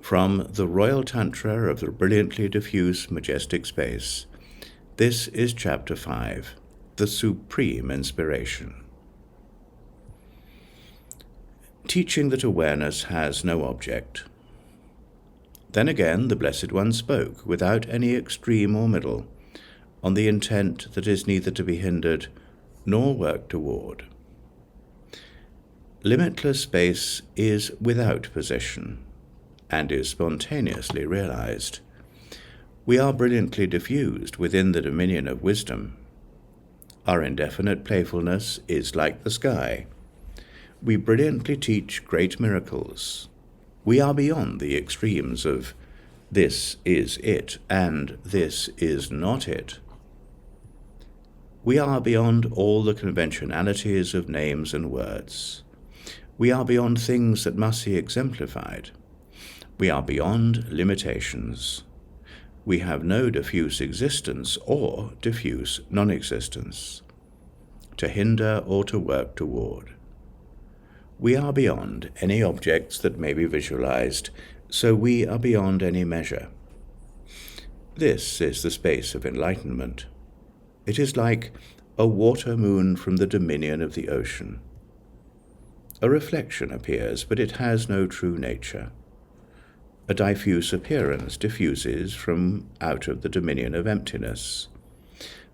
From the Royal Tantra of the brilliantly diffuse majestic space, this is Chapter 5, The Supreme Inspiration. Teaching that awareness has no object. Then again the Blessed One spoke, without any extreme or middle, on the intent that is neither to be hindered nor worked toward. Limitless space is without position, and is spontaneously realized. We are brilliantly diffused within the dominion of wisdom. Our indefinite playfulness is like the sky. We brilliantly teach great miracles. We are beyond the extremes of this is it and this is not it. We are beyond all the conventionalities of names and words. We are beyond things that must be exemplified. We are beyond limitations. We have no diffuse existence or diffuse non-existence, to hinder or to work toward. We are beyond any objects that may be visualized, so we are beyond any measure. This is the space of enlightenment. It is like a water moon from the dominion of the ocean. A reflection appears, but it has no true nature. A diffuse appearance diffuses from out of the dominion of emptiness.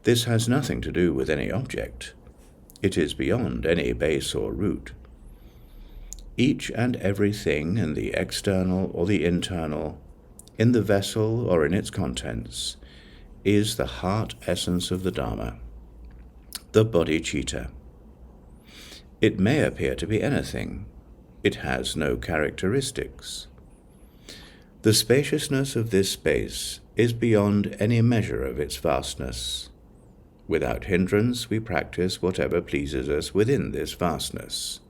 This has nothing to do with any object. It is beyond any base or root. Each and every thing in the external or the internal, in the vessel or in its contents, is the heart essence of the Dharma, the bodhicitta. It may appear to be anything. It has no characteristics. The spaciousness of this space is beyond any measure of its vastness. Without hindrance, we practice whatever pleases us within this vastness.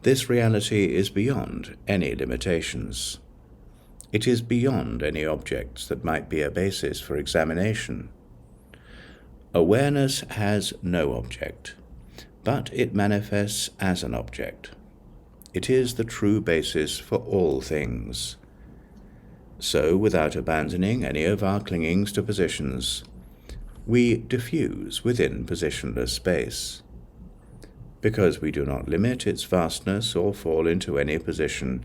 This reality is beyond any limitations. It is beyond any objects that might be a basis for examination. Awareness has no object, but it manifests as an object. It is the true basis for all things. So, without abandoning any of our clingings to positions, we diffuse within positionless space. Because we do not limit its vastness or fall into any position,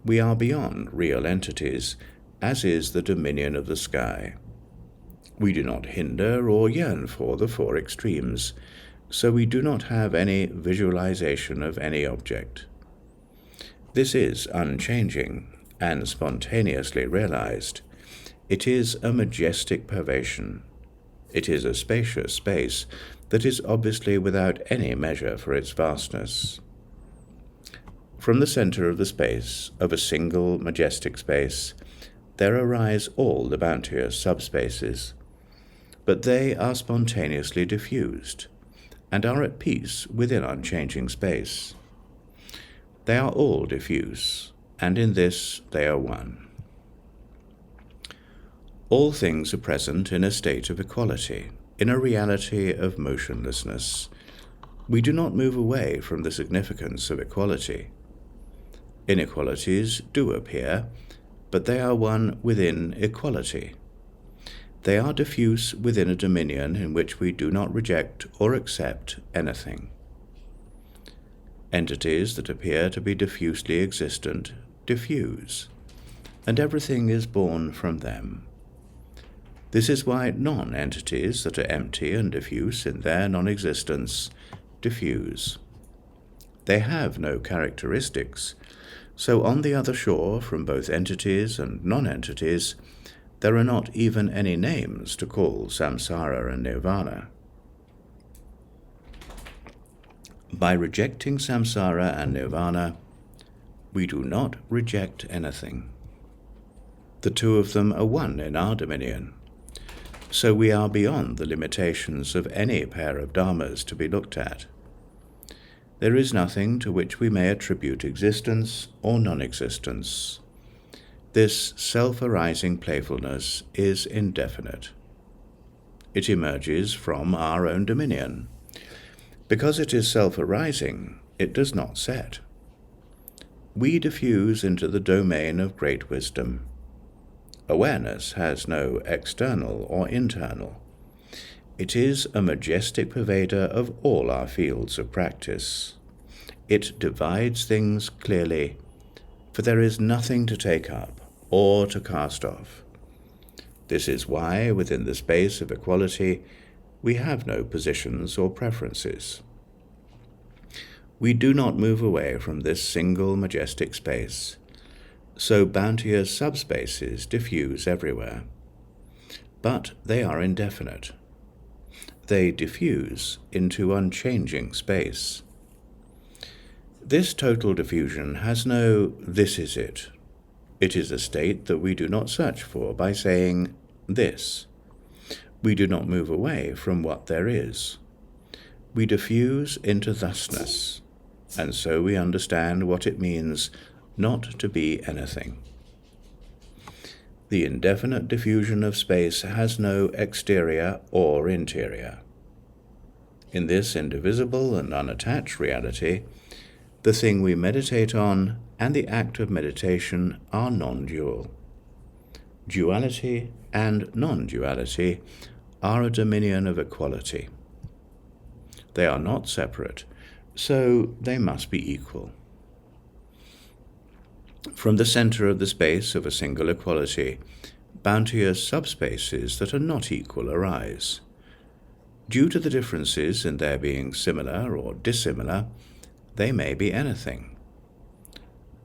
we are beyond real entities, as is the dominion of the sky. We do not hinder or yearn for the four extremes, so we do not have any visualization of any object. This is unchanging and spontaneously realized. It is a majestic pervation. It is a spacious space that is obviously without any measure for its vastness. From the center of the space, of a single majestic space, there arise all the bounteous subspaces, but they are spontaneously diffused, and are at peace within unchanging space. They are all diffuse, and in this they are one. All things are present in a state of equality, in a reality of motionlessness. We do not move away from the significance of equality. Inequalities do appear, but they are one within equality. They are diffuse within a dominion in which we do not reject or accept anything. Entities that appear to be diffusely existent diffuse, and everything is born from them. This is why non-entities that are empty and diffuse in their non-existence diffuse. They have no characteristics, so on the other shore, from both entities and non-entities, there are not even any names to call samsara and nirvana. By rejecting samsara and nirvana, we do not reject anything. The two of them are one in our dominion. So we are beyond the limitations of any pair of dharmas to be looked at. There is nothing to which we may attribute existence or non-existence. This self-arising playfulness is indefinite. It emerges from our own dominion. Because it is self-arising, it does not set. we diffuse into the domain of great wisdom. Awareness has no external or internal. It is a majestic pervader of all our fields of practice. It divides things clearly, for there is nothing to take up or to cast off. This is why, within the space of equality, we have no positions or preferences. We do not move away from this single majestic space, so bounteous subspaces diffuse everywhere. But they are indefinite. They diffuse into unchanging space. This total diffusion has no "this is it." It is a state that we do not search for by saying "this." We do not move away from what there is. We diffuse into thusness, and so we understand what it means not to be anything. The indefinite diffusion of space has no exterior or interior. In this indivisible and unattached reality, the thing we meditate on and the act of meditation are non-dual. Duality and non-duality are a dominion of equality. They are not separate, so they must be equal. From the center of the space of a single equality, bounteous subspaces that are not equal arise. Due to the differences in their being similar or dissimilar, they may be anything.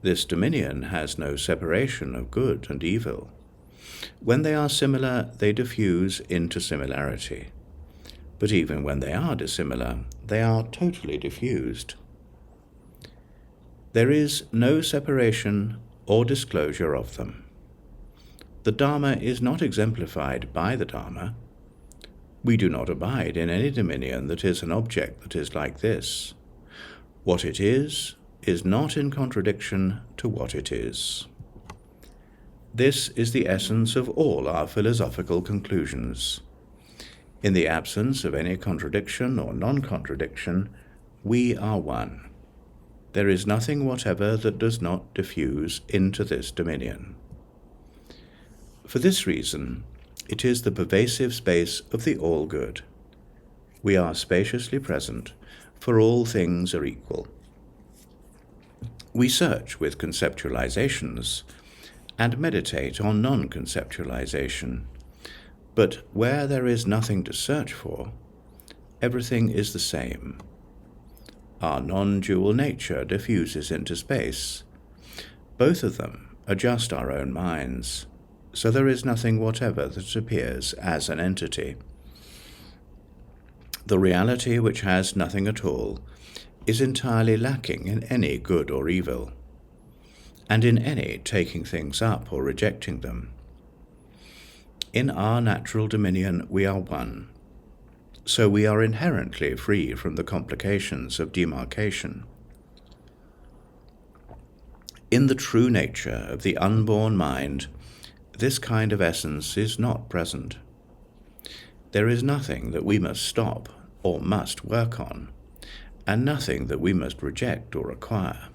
This dominion has no separation of good and evil. When they are similar, they diffuse into similarity. But even when they are dissimilar, they are totally diffused. There is no separation or disclosure of them. The Dharma is not exemplified by the Dharma. We do not abide in any dominion that is an object that is like this. What it is not in contradiction to what it is. This is the essence of all our philosophical conclusions. In the absence of any contradiction or non-contradiction, we are one. There is nothing whatever that does not diffuse into this dominion. For this reason, it is the pervasive space of the all-good. We are spaciously present, for all things are equal. We search with conceptualizations and meditate on non-conceptualization, but where there is nothing to search for, everything is the same. Our non-dual nature diffuses into space. Both of them are just our own minds, so there is nothing whatever that appears as an entity. The reality which has nothing at all is entirely lacking in any good or evil, and in any taking things up or rejecting them. In our natural dominion we are one, so we are inherently free from the complications of demarcation. In the true nature of the unborn mind, this kind of essence is not present. There is nothing that we must stop or must work on, and nothing that we must reject or acquire.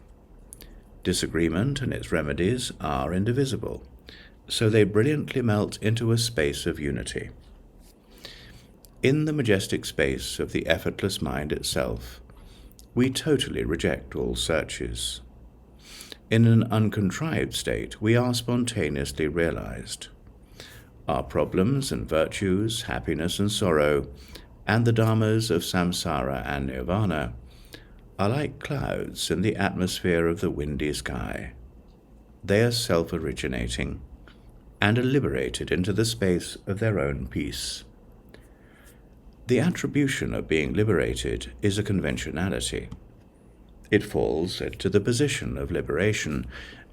Disagreement and its remedies are indivisible, so they brilliantly melt into a space of unity. In the majestic space of the effortless mind itself, we totally reject all searches. In an uncontrived state, we are spontaneously realized. Our problems and virtues, happiness and sorrow, and the dharmas of samsara and nirvana are like clouds in the atmosphere of the windy sky. They are self-originating and are liberated into the space of their own peace. The attribution of being liberated is a conventionality. It falls into the position of liberation,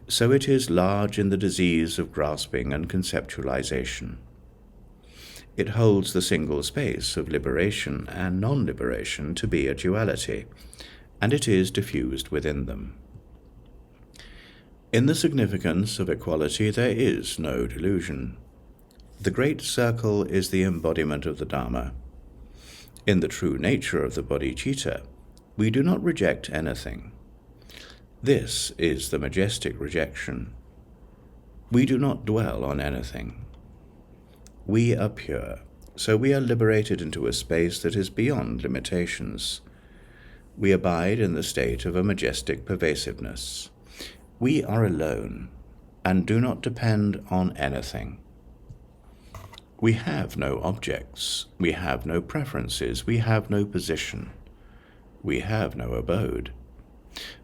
so it is large in the disease of grasping and conceptualization. It holds the single space of liberation and non-liberation to be a duality, and it is diffused within them. In the significance of equality there is no delusion. The great circle is the embodiment of the Dharma. In the true nature of the bodhicitta, we do not reject anything. This is the majestic rejection. We do not dwell on anything. We are pure, so we are liberated into a space that is beyond limitations. We abide in the state of a majestic pervasiveness. We are alone and do not depend on anything. We have no objects, we have no preferences, we have no position, we have no abode.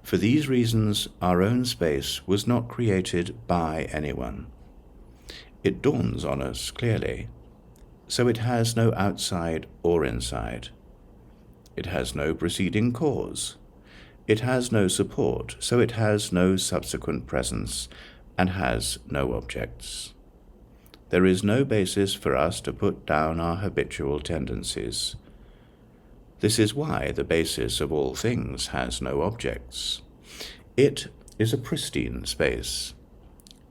For these reasons, our own space was not created by anyone. It dawns on us clearly, so it has no outside or inside. It has no preceding cause. It has no support, so it has no subsequent presence and has no objects. There is no basis for us to put down our habitual tendencies. This is why the basis of all things has no objects. It is a pristine space.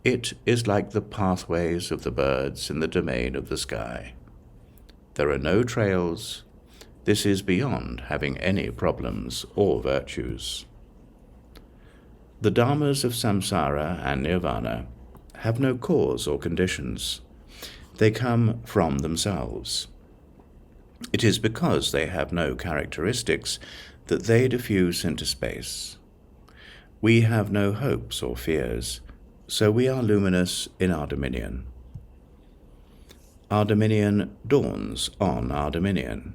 It is like the pathways of the birds in the domain of the sky. There are no trails. This is beyond having any problems or virtues. The dharmas of samsara and nirvana have no cause or conditions. They come from themselves. It is because they have no characteristics that they diffuse into space. We have no hopes or fears, so we are luminous in our dominion. Our dominion dawns on our dominion.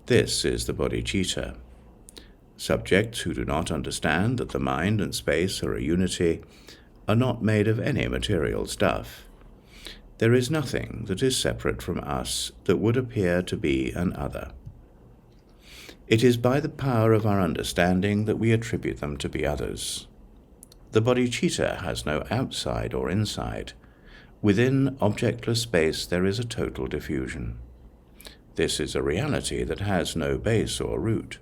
This is the bodhicitta. Subjects who do not understand that the mind and space are a unity are not made of any material stuff. There is nothing that is separate from us that would appear to be an other. It is by the power of our understanding that we attribute them to be others. The bodhicitta has no outside or inside. Within objectless space there is a total diffusion. This is a reality that has no base or root.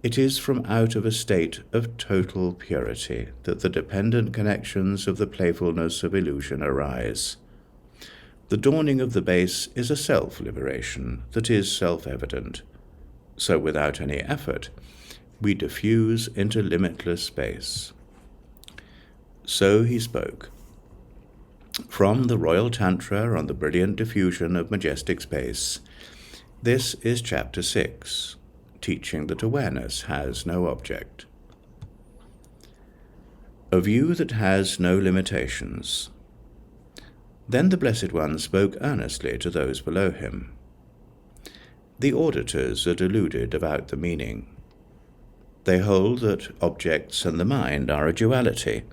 It is from out of a state of total purity that the dependent connections of the playfulness of illusion arise. The dawning of the base is a self-liberation that is self-evident. So without any effort, we diffuse into limitless space. So he spoke. From the Royal Tantra on the Brilliant Diffusion of Majestic Space, this is Chapter 6, teaching that awareness has no object. A view that has no limitations. Then the Blessed One spoke earnestly to those below him. The auditors are deluded about the meaning. They hold that objects and the mind are a duality.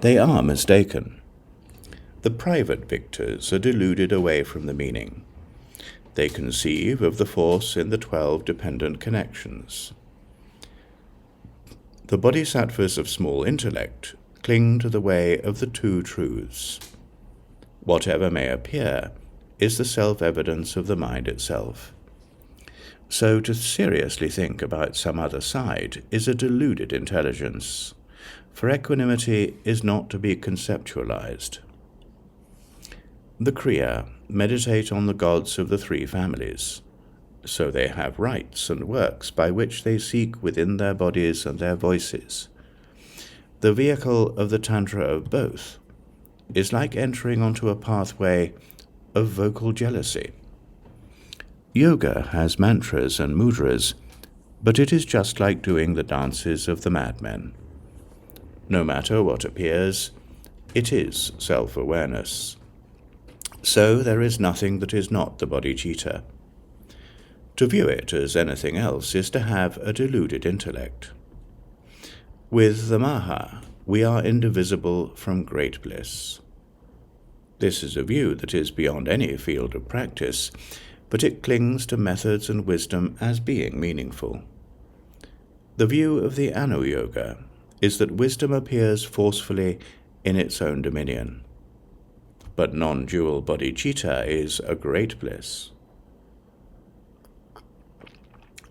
They are mistaken. The private victors are deluded away from the meaning. They conceive of the force in the 12 dependent connections. The bodhisattvas of small intellect cling to the way of the two truths. Whatever may appear is the self-evidence of the mind itself. So to seriously think about some other side is a deluded intelligence, for equanimity is not to be conceptualized. The Kriya meditate on the gods of the three families, so they have rites and works by which they seek within their bodies and their voices. The vehicle of the Tantra of both is like entering onto a pathway of vocal jealousy. Yoga has mantras and mudras, but it is just like doing the dances of the madmen. No matter what appears, it is self-awareness. So there is nothing that is not the bodhicitta. To view it as anything else is to have a deluded intellect. With the Maha, we are indivisible from great bliss. This is a view that is beyond any field of practice, but it clings to methods and wisdom as being meaningful. The view of the Anu Yoga is that wisdom appears forcefully in its own dominion. But non-dual bodhicitta is a great bliss.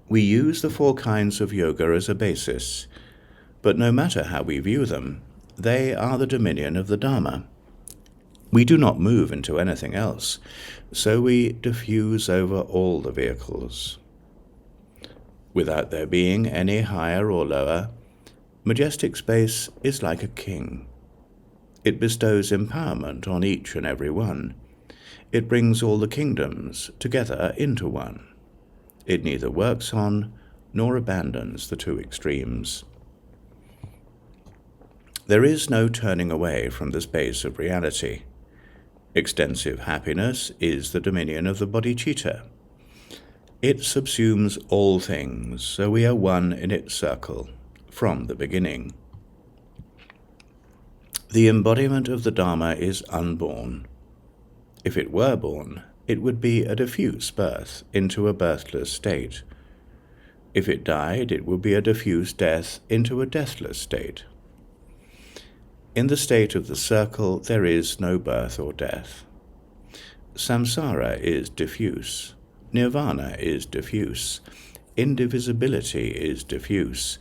We use the 4 kinds of yoga as a basis, but no matter how we view them, they are the dominion of the Dharma. We do not move into anything else, so we diffuse over all the vehicles. Without there being any higher or lower, Majestic space is like a king. It bestows empowerment on each and every one. It brings all the kingdoms together into one. It neither works on nor abandons the two extremes. There is no turning away from the space of reality. Extensive happiness is the dominion of the bodhicitta. It subsumes all things, so we are one in its circle, from the beginning. The embodiment of the Dharma is unborn. If it were born, it would be a diffuse birth into a birthless state. If it died, it would be a diffuse death into a deathless state. In the state of the circle, there is no birth or death. Samsara is diffuse. Nirvana is diffuse. Indivisibility is diffuse.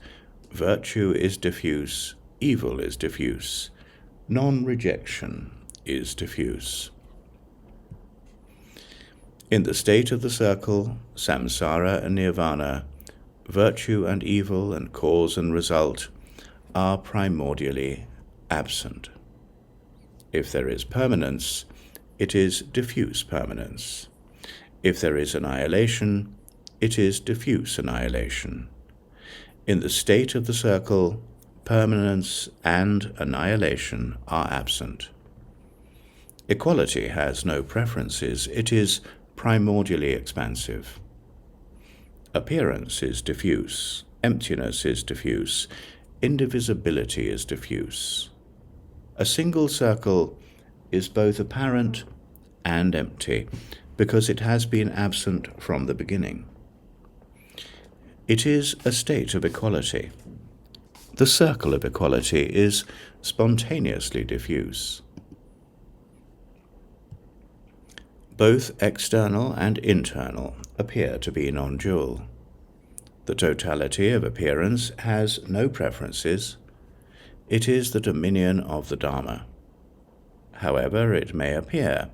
Virtue is diffuse. Evil is diffuse. Non-rejection is diffuse. In the state of the circle, samsara and nirvana, virtue and evil and cause and result are primordially absent. If there is permanence, it is diffuse permanence. If there is annihilation, it is diffuse annihilation. In the state of the circle, permanence and annihilation are absent. Equality has no preferences. It is primordially expansive. Appearance is diffuse. Emptiness is diffuse. Indivisibility is diffuse. A single circle is both apparent and empty because it has been absent from the beginning. It is a state of equality. The circle of equality is spontaneously diffuse. Both external and internal appear to be non-dual. The totality of appearance has no preferences. It is the dominion of the Dharma. However it may appear,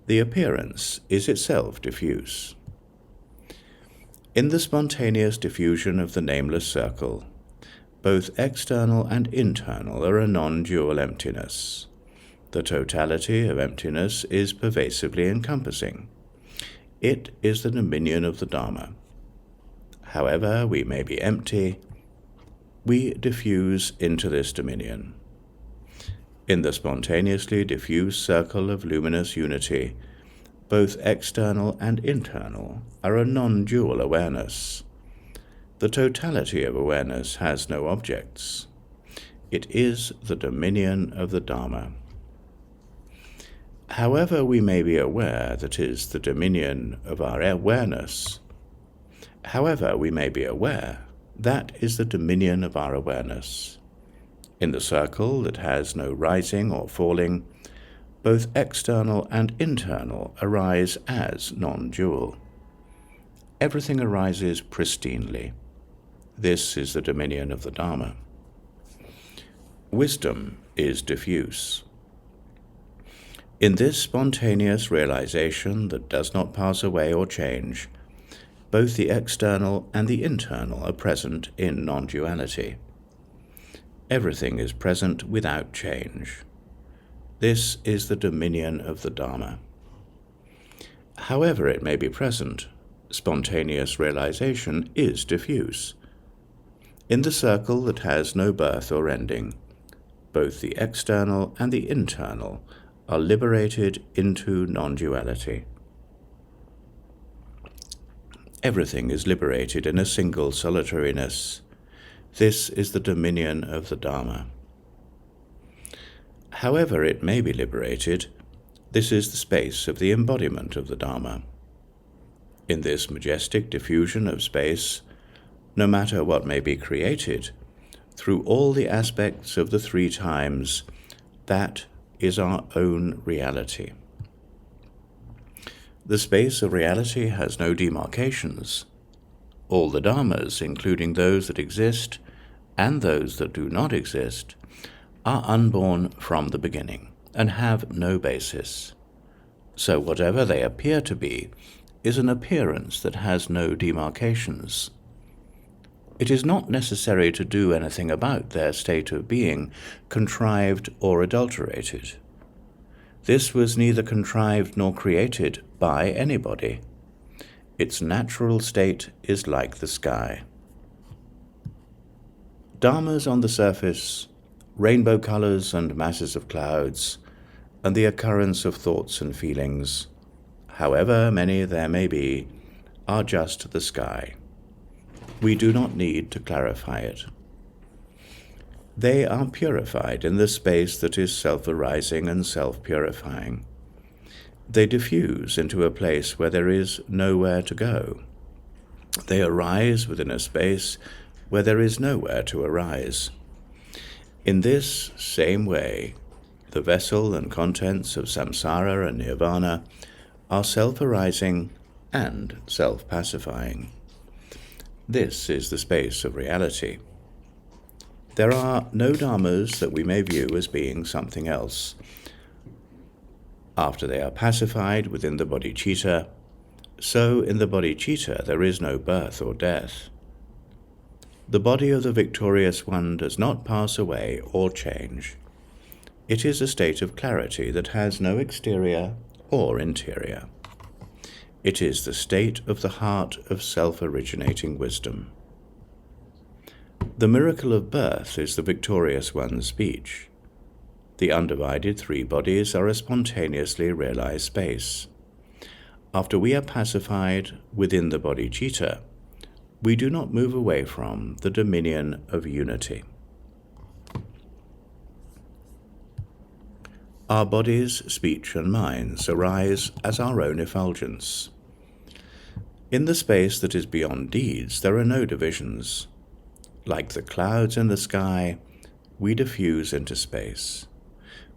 the appearance is itself diffuse. In the spontaneous diffusion of the nameless circle, both external and internal are a non-dual emptiness. The totality of emptiness is pervasively encompassing. It is the dominion of the Dharma. However we may be empty, we diffuse into this dominion. In the spontaneously diffuse circle of luminous unity, both external and internal are a non-dual awareness. The totality of awareness has no objects. It is the dominion of the Dharma. However we may be aware that is the dominion of our awareness. However we may be aware, that is the dominion of our awareness. In the circle that has no rising or falling, both external and internal arise as non-dual. Everything arises pristinely. This is the dominion of the Dharma. Wisdom is diffuse. In this spontaneous realization that does not pass away or change, both the external and the internal are present in non-duality. Everything is present without change. This is the dominion of the Dharma. However it may be present, spontaneous realization is diffuse. In the circle that has no birth or ending, both the external and the internal are liberated into non-duality. Everything is liberated in a single solitariness. This is the dominion of the Dharma. However it may be liberated, this is the space of the embodiment of the Dharma. In this majestic diffusion of space, no matter what may be created, through all the aspects of the three times, that is our own reality. The space of reality has no demarcations. All the dharmas, including those that exist and those that do not exist, are unborn from the beginning and have no basis. So whatever they appear to be is an appearance that has no demarcations. It is not necessary to do anything about their state of being, contrived or adulterated. This was neither contrived nor created by anybody. Its natural state is like the sky. Dharmas on the surface, rainbow colors and masses of clouds, and the occurrence of thoughts and feelings, however many there may be, are just the sky. We do not need to clarify it. They are purified in the space that is self-arising and self-purifying. They diffuse into a place where there is nowhere to go. They arise within a space where there is nowhere to arise. In this same way, the vessel and contents of samsara and nirvana are self-arising and self-pacifying. This is the space of reality. There are no dharmas that we may view as being something else. After they are pacified within the bodhicitta, so in the bodhicitta there is no birth or death. The body of the victorious one does not pass away or change. It is a state of clarity that has no exterior or interior. It is the state of the heart of self-originating wisdom. The miracle of birth is the victorious one's speech. The undivided three bodies are a spontaneously realized space. After we are pacified within the bodhicitta, we do not move away from the dominion of unity. Our bodies, speech, and minds arise as our own effulgence. In the space that is beyond deeds, there are no divisions. Like the clouds in the sky, we diffuse into space.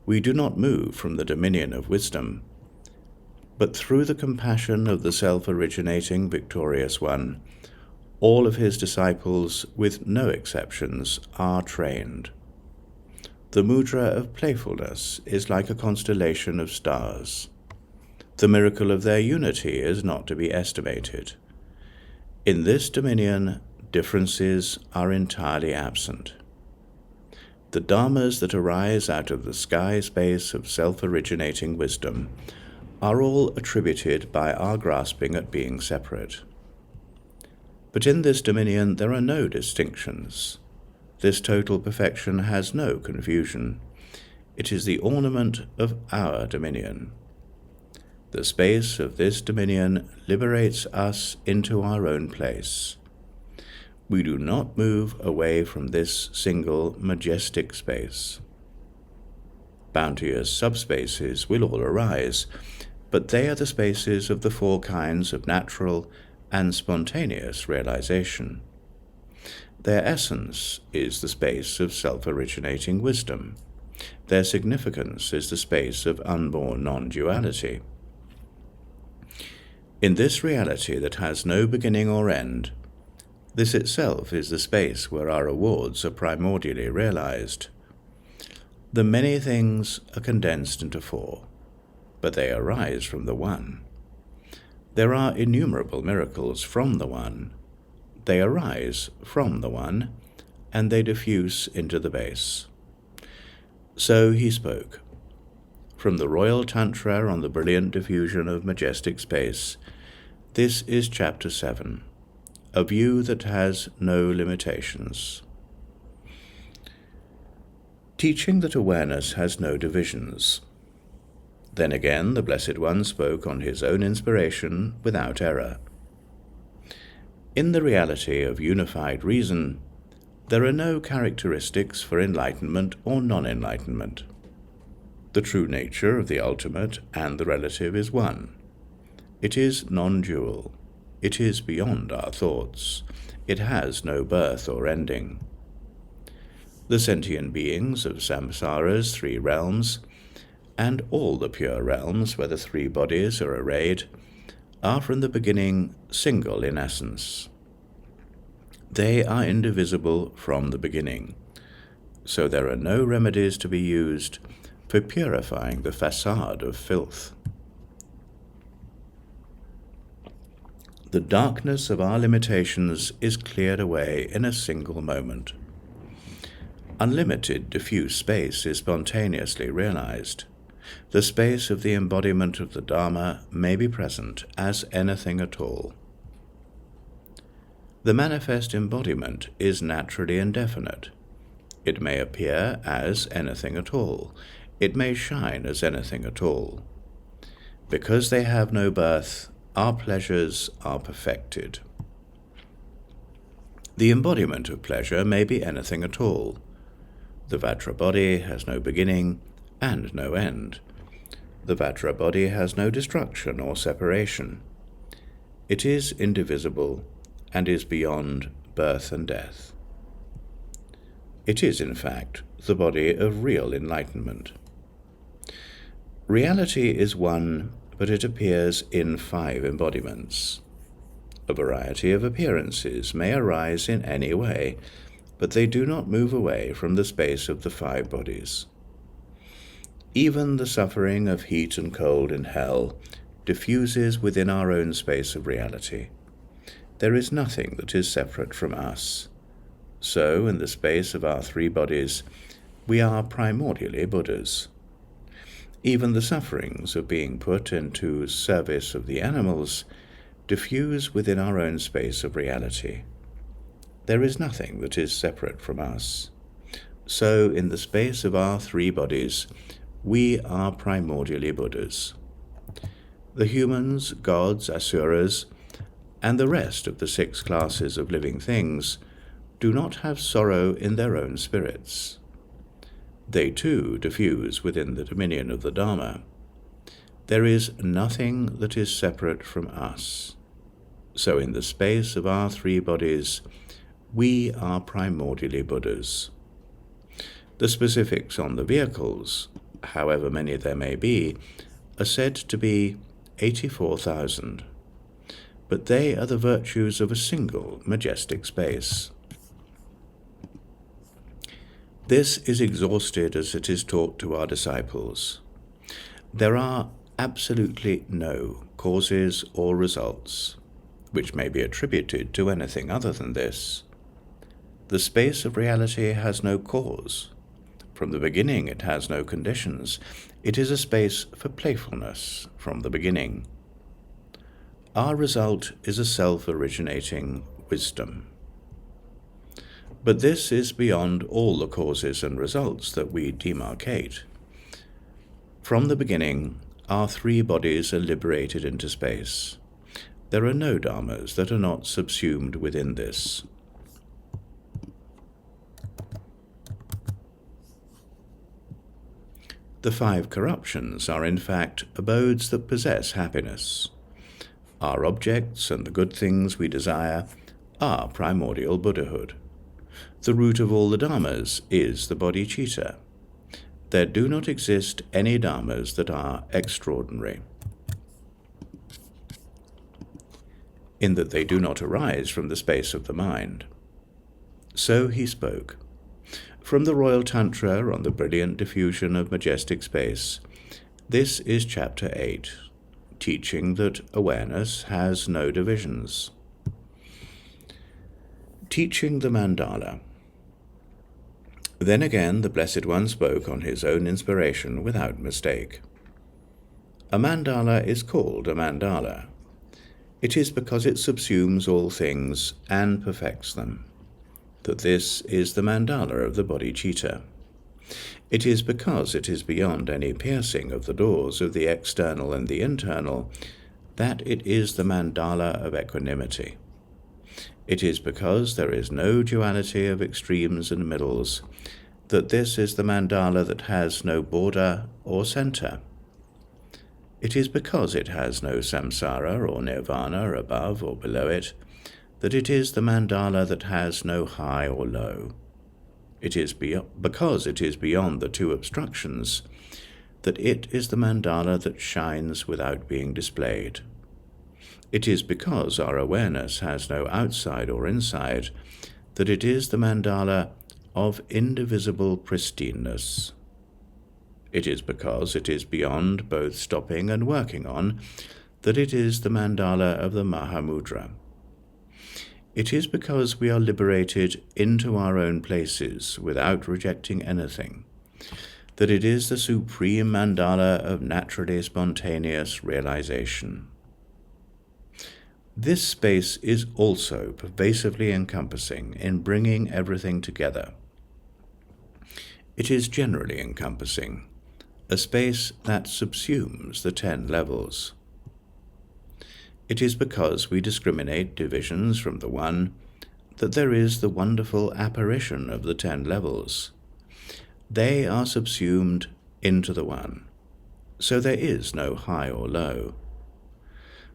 We do not move from the dominion of wisdom, but through the compassion of the self-originating victorious one, all of his disciples, with no exceptions, are trained. The mudra of playfulness is like a constellation of stars. The miracle of their unity is not to be estimated. In this dominion, differences are entirely absent. The dharmas that arise out of the sky space of self-originating wisdom are all attributed by our grasping at being separate. But in this dominion there are no distinctions. This total perfection has no confusion. It is the ornament of our dominion. The space of this dominion liberates us into our own place. We do not move away from this single majestic space. Bounteous subspaces will all arise, but they are the spaces of the four kinds of natural and spontaneous realization. Their essence is the space of self-originating wisdom. Their significance is the space of unborn non-duality. In this reality that has no beginning or end, this itself is the space where our rewards are primordially realized. The many things are condensed into four, but they arise from the one. There are innumerable miracles from the one. They arise from the one, and they diffuse into the base. So he spoke. From the Royal Tantra on the Brilliant Diffusion of Majestic Space, this is Chapter 7, a view that has no limitations. Teaching that awareness has no divisions. Then again the Blessed One spoke on his own inspiration without error. In the reality of unified reason, there are no characteristics for enlightenment or non-enlightenment. The true nature of the ultimate and the relative is one. It is non-dual. It is beyond our thoughts. It has no birth or ending. The sentient beings of samsara's three realms, and all the pure realms where the three bodies are arrayed, are from the beginning single in essence. They are indivisible from the beginning, so there are no remedies to be used for purifying the facade of filth. The darkness of our limitations is cleared away in a single moment. Unlimited diffuse space is spontaneously realized. The space of the embodiment of the Dharma may be present as anything at all. The manifest embodiment is naturally indefinite. It may appear as anything at all. It may shine as anything at all. Because they have no birth, our pleasures are perfected. The embodiment of pleasure may be anything at all. The Vajra body has no beginning and no end. The Vajra body has no destruction or separation. It is indivisible and is beyond birth and death. It is, in fact, the body of real enlightenment. Reality is one, but it appears in 5 embodiments. A variety of appearances may arise in any way, but they do not move away from the space of the 5 bodies. Even the suffering of heat and cold in hell diffuses within our own space of reality. There is nothing that is separate from us. So, in the space of our 3 bodies, we are primordially Buddhas. Even the sufferings of being put into service of the animals diffuse within our own space of reality. There is nothing that is separate from us. So, in the space of our 3 bodies, we are primordially Buddhas. The humans, gods, asuras, and the rest of the 6 classes of living things do not have sorrow in their own spirits. They too diffuse within the dominion of the Dharma. There is nothing that is separate from us. So in the space of our 3 bodies, we are primordially Buddhas. The specifics on the vehicles, however many there may be, are said to be 84,000. But they are the virtues of a single majestic space. This is exhausted as it is taught to our disciples. There are absolutely no causes or results, which may be attributed to anything other than this. The space of reality has no cause. From the beginning it has no conditions. It is a space for playfulness from the beginning. Our result is a self-originating wisdom. But this is beyond all the causes and results that we demarcate. From the beginning, our 3 bodies are liberated into space. There are no dharmas that are not subsumed within this. The 5 corruptions are in fact abodes that possess happiness. Our objects and the good things we desire are primordial Buddhahood. The root of all the dharmas is the bodhicitta. There do not exist any dharmas that are extraordinary, in that they do not arise from the space of the mind. So he spoke. From the Royal Tantra on the brilliant diffusion of majestic space, this is Chapter 8, teaching that awareness has no divisions. Teaching the mandala. Then again the Blessed One spoke on his own inspiration without mistake. A mandala is called a mandala. It is because it subsumes all things and perfects them, that this is the mandala of the bodhicitta. It is because it is beyond any piercing of the doors of the external and the internal, that it is the mandala of equanimity. It is because there is no duality of extremes and middles, that this is the mandala that has no border or center. It is because it has no samsara or nirvana above or below it, that it is the mandala that has no high or low. It is because it is beyond the 2 obstructions, that it is the mandala that shines without being displayed. It is because our awareness has no outside or inside, that it is the mandala of indivisible pristineness. It is because it is beyond both stopping and working on, that it is the mandala of the Mahamudra. It is because we are liberated into our own places without rejecting anything that it is the supreme mandala of naturally spontaneous realization. This space is also pervasively encompassing in bringing everything together. It is generally encompassing, a space that subsumes the 10 levels. It is because we discriminate divisions from the one that there is the wonderful apparition of the 10 levels. They are subsumed into the one, so there is no high or low.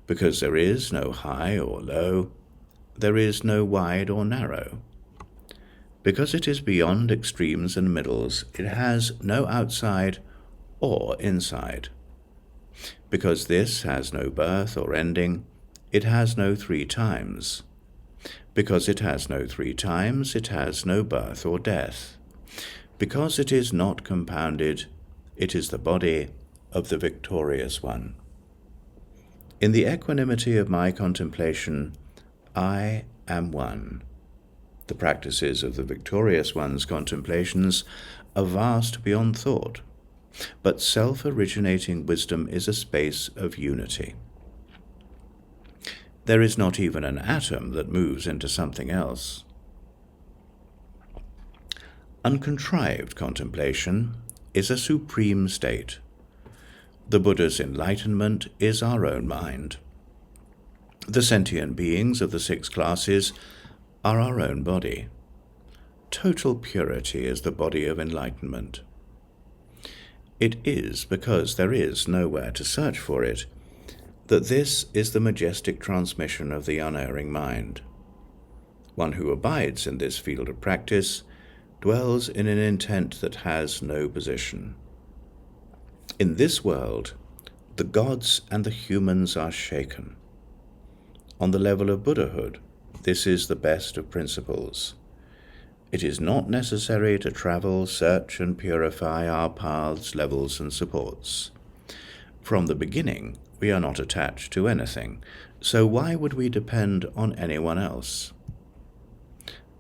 Because there is no high or low, there is no wide or narrow. Because it is beyond extremes and middles, it has no outside or inside. Because this has no birth or ending, it has no 3 times. Because it has no 3 times, it has no birth or death. Because it is not compounded, it is the body of the victorious one. In the equanimity of my contemplation, I am one. The practices of the victorious one's contemplations are vast beyond thought, but self-originating wisdom is a space of unity. There is not even an atom that moves into something else. Uncontrived contemplation is a supreme state. The Buddha's enlightenment is our own mind. The sentient beings of the 6 classes are our own body. Total purity is the body of enlightenment. It is because there is nowhere to search for it that this is the majestic transmission of the unerring mind. One who abides in this field of practice dwells in an intent that has no position. In this world, the gods and the humans are shaken. On the level of Buddhahood, this is the best of principles. It is not necessary to travel, search, and purify our paths, levels, and supports. From the beginning, we are not attached to anything, so why would we depend on anyone else?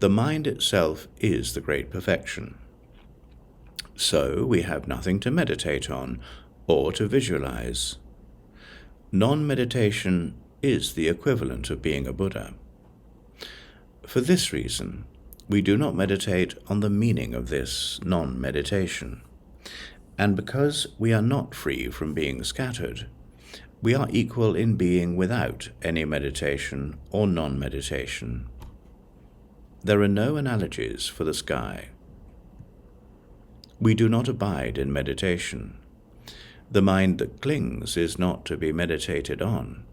The mind itself is the great perfection. So we have nothing to meditate on or to visualize. Non-meditation is the equivalent of being a Buddha. For this reason, we do not meditate on the meaning of this non-meditation. And because we are not free from being scattered, we are equal in being without any meditation or non-meditation. There are no analogies for the sky. We do not abide in meditation. The mind that clings is not to be meditated on.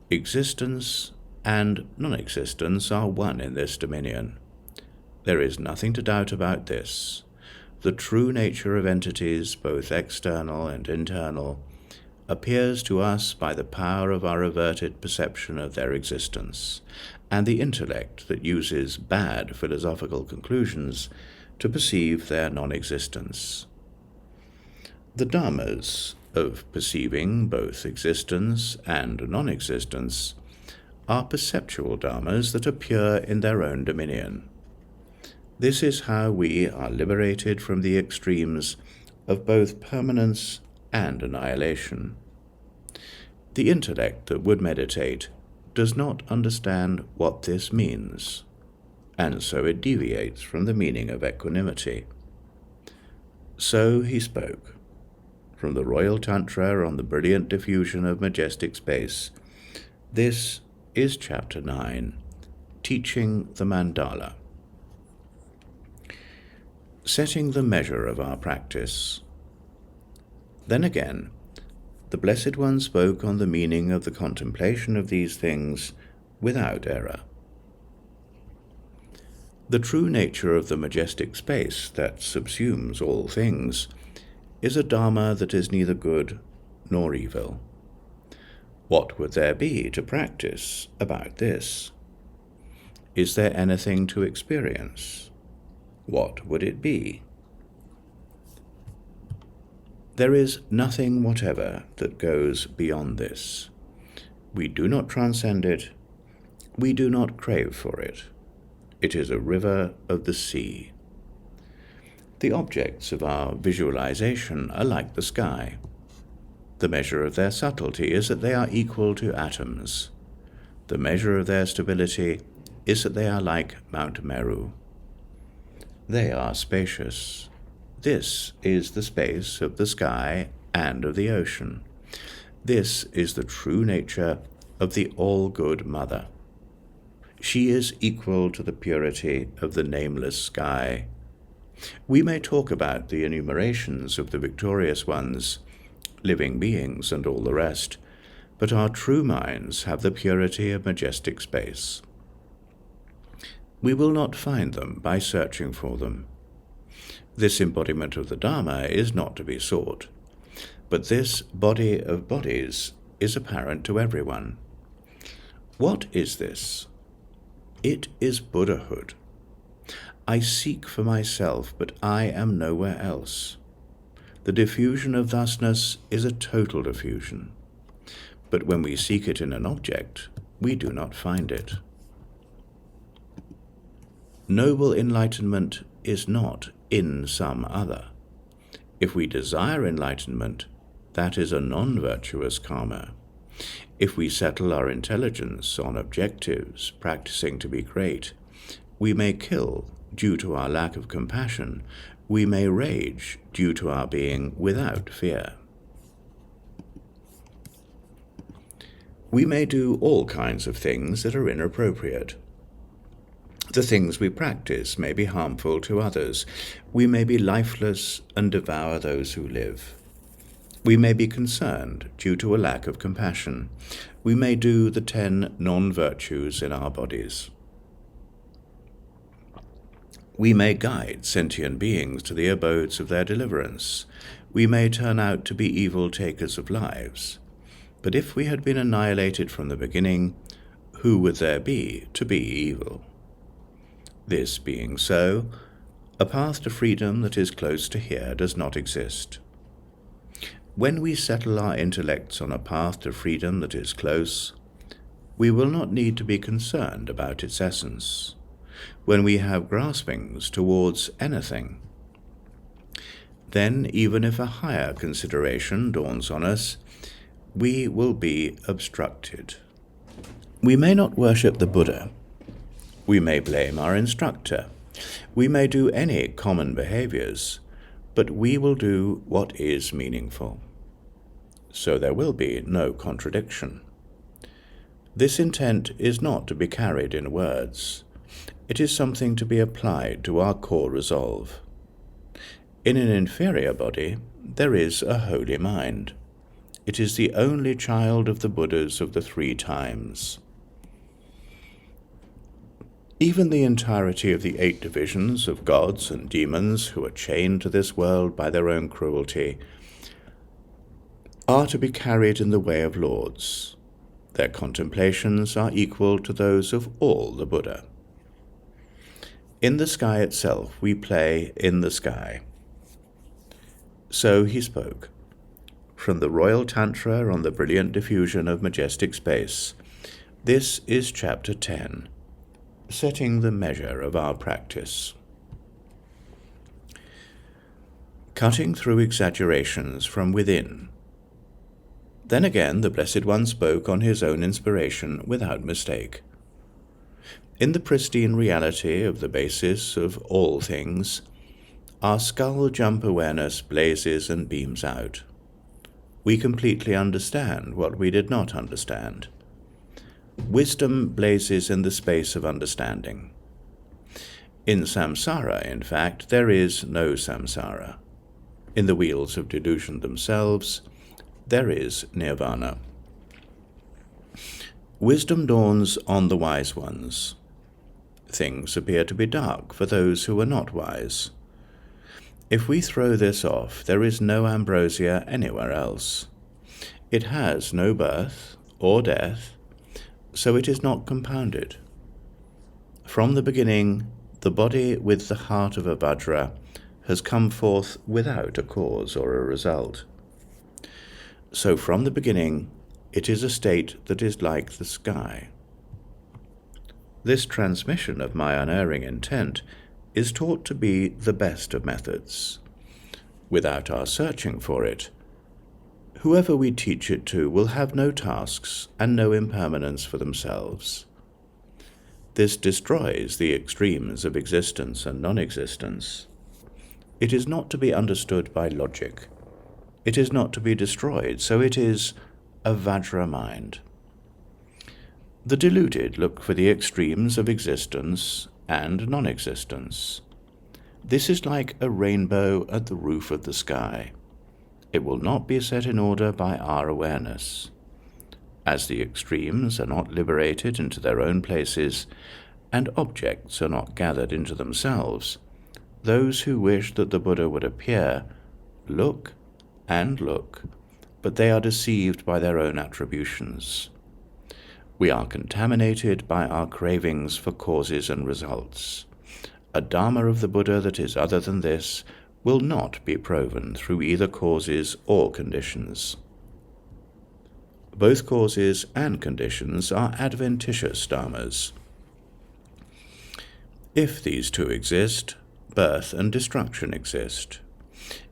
Existence and non-existence are one in this dominion. There is nothing to doubt about this. The true nature of entities, both external and internal, appears to us by the power of our averted perception of their existence, and the intellect that uses bad philosophical conclusions to perceive their non-existence. The dharmas of perceiving both existence and non-existence are perceptual dharmas that are pure in their own dominion. This is how we are liberated from the extremes of both permanence and annihilation. The intellect that would meditate does not understand what this means, and so it deviates from the meaning of equanimity. So he spoke. From the Royal Tantra on the brilliant diffusion of majestic space, this is Chapter 9, Teaching the Mandala. Setting the measure of our practice. Then again, the Blessed One spoke on the meaning of the contemplation of these things without error. The true nature of the majestic space that subsumes all things is a dharma that is neither good nor evil. What would there be to practice about this? Is there anything to experience? What would it be? There is nothing whatever that goes beyond this. We do not transcend it. We do not crave for it. It is a river of the sea. The objects of our visualization are like the sky. The measure of their subtlety is that they are equal to atoms. The measure of their stability is that they are like Mount Meru. They are spacious. This is the space of the sky and of the ocean. This is the true nature of the all-good Mother. She is equal to the purity of the nameless sky. We may talk about the enumerations of the victorious ones, living beings and all the rest, but our true minds have the purity of majestic space. We will not find them by searching for them. This embodiment of the Dharma is not to be sought, but this body of bodies is apparent to everyone. What is this? It is Buddhahood. I seek for myself, but I am nowhere else. The diffusion of thusness is a total diffusion, but when we seek it in an object, we do not find it. Noble enlightenment is not in some other. If we desire enlightenment, that is a non-virtuous karma. If we settle our intelligence on objectives, practicing to be great, we may kill due to our lack of compassion. We may rage due to our being without fear. We may do all kinds of things that are inappropriate. The things we practice may be harmful to others. We may be lifeless and devour those who live. We may be concerned due to a lack of compassion. We may do the 10 non-virtues in our bodies. We may guide sentient beings to the abodes of their deliverance. We may turn out to be evil takers of lives. But if we had been annihilated from the beginning, who would there be to be evil? This being so, a path to freedom that is close to here does not exist. When we settle our intellects on a path to freedom that is close, we will not need to be concerned about its essence. When we have graspings towards anything, then even if a higher consideration dawns on us, we will be obstructed. We may not worship the Buddha. We may blame our instructor. We may do any common behaviors, but we will do what is meaningful. So there will be no contradiction. This intent is not to be carried in words. It is something to be applied to our core resolve. In an inferior body, there is a holy mind. It is the only child of the Buddhas of the 3 times. Even the entirety of the 8 divisions of gods and demons who are chained to this world by their own cruelty are to be carried in the way of lords. Their contemplations are equal to those of all the Buddha. In the sky itself we play in the sky. So he spoke. From the Royal Tantra on the Brilliant Diffusion of Majestic Space, this is Chapter 10, Setting the Measure of Our Practice. Cutting through exaggerations from within. Then again the Blessed One spoke on his own inspiration without mistake. In the pristine reality of the basis of all things, our skull-jump awareness blazes and beams out. We completely understand what we did not understand. Wisdom blazes in the space of understanding. In samsara, in fact, there is no samsara. In the wheels of delusion themselves, there is nirvana. Wisdom dawns on the wise ones. Things appear to be dark for those who are not wise. If we throw this off, there is no ambrosia anywhere else. It has no birth or death, so it is not compounded. From the beginning, the body with the heart of a Vajra has come forth without a cause or a result. So from the beginning, It is a state that is like the sky. This transmission of my unerring intent is taught to be the best of methods. Without our searching for it, whoever we teach it to will have no tasks and no impermanence for themselves. This destroys the extremes of existence and non-existence. It is not to be understood by logic. It is not to be destroyed, so it is a Vajra mind. The deluded look for the extremes of existence and non-existence. This is like a rainbow at the roof of the sky. It will not be set in order by our awareness. As the extremes are not liberated into their own places, and objects are not gathered into themselves, those who wish that the Buddha would appear look and look, but they are deceived by their own attributions. We are contaminated by our cravings for causes and results. A Dharma of the Buddha that is other than this will not be proven through either causes or conditions. Both causes and conditions are adventitious dharmas. If these two exist, birth and destruction exist.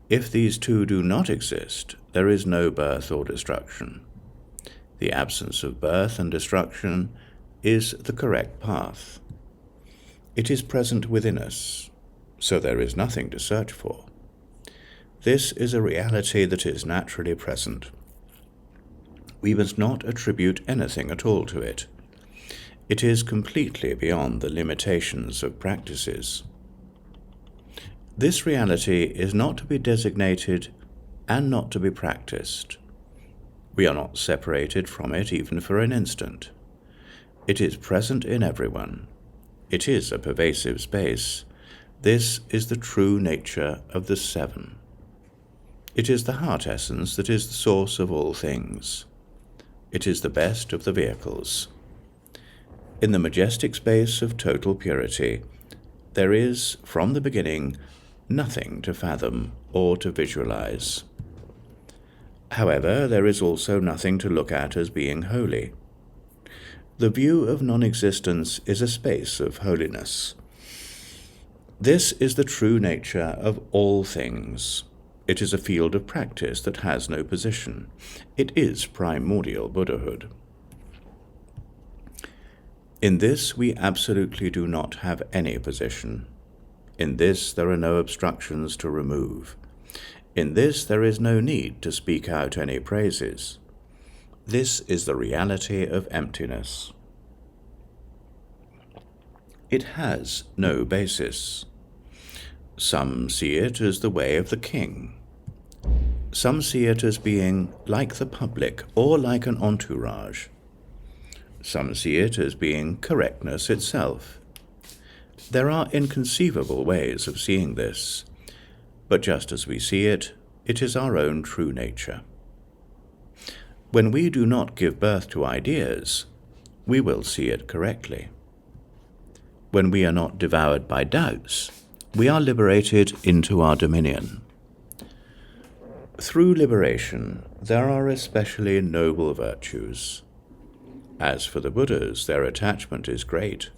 If these two do not exist, there is no birth or destruction. The absence of birth and destruction is the correct path. It is present within us, so there is nothing to search for. This is a reality that is naturally present. We must not attribute anything at all to it. It is completely beyond the limitations of practices. This reality is not to be designated and not to be practiced. We are not separated from it even for an instant. It is present in everyone. It is a pervasive space. This is the true nature of the seven. It is the heart essence that is the source of all things. It is the best of the vehicles. In the majestic space of total purity, there is, from the beginning, nothing to fathom or to visualize. However, there is also nothing to look at as being holy. The view of non-existence is a space of holiness. This is the true nature of all things. It is a field of practice that has no position. It is primordial Buddhahood. In this we absolutely do not have any position. In this there are no obstructions to remove. In this there is no need to speak out any praises. This is the reality of emptiness. It has no basis. Some see it as the way of the king. Some see it as being like the public or like an entourage. Some see it as being correctness itself. There are inconceivable ways of seeing this, but just as we see it, it is our own true nature. When we do not give birth to ideas, we will see it correctly. When we are not devoured by doubts, we are liberated into our dominion. Through liberation, there are especially noble virtues. As for the Buddhas, their attachment is great.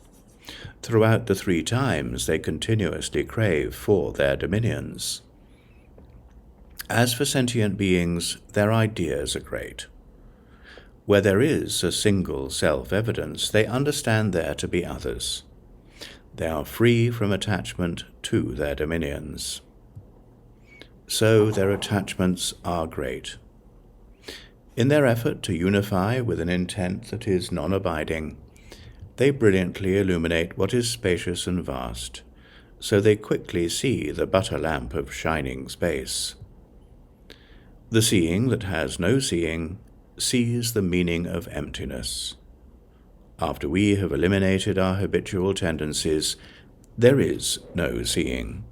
Throughout the 3 times, they continuously crave for their dominions. As for sentient beings, their ideas are great. Where there is a single self-evidence, they understand there to be others. They are free from attachment to their dominions. So their attachments are great. In their effort to unify with an intent that is non-abiding, they brilliantly illuminate what is spacious and vast, so they quickly see the butter lamp of shining space. The seeing that has no seeing sees the meaning of emptiness. After we have eliminated our habitual tendencies, there is no seeing.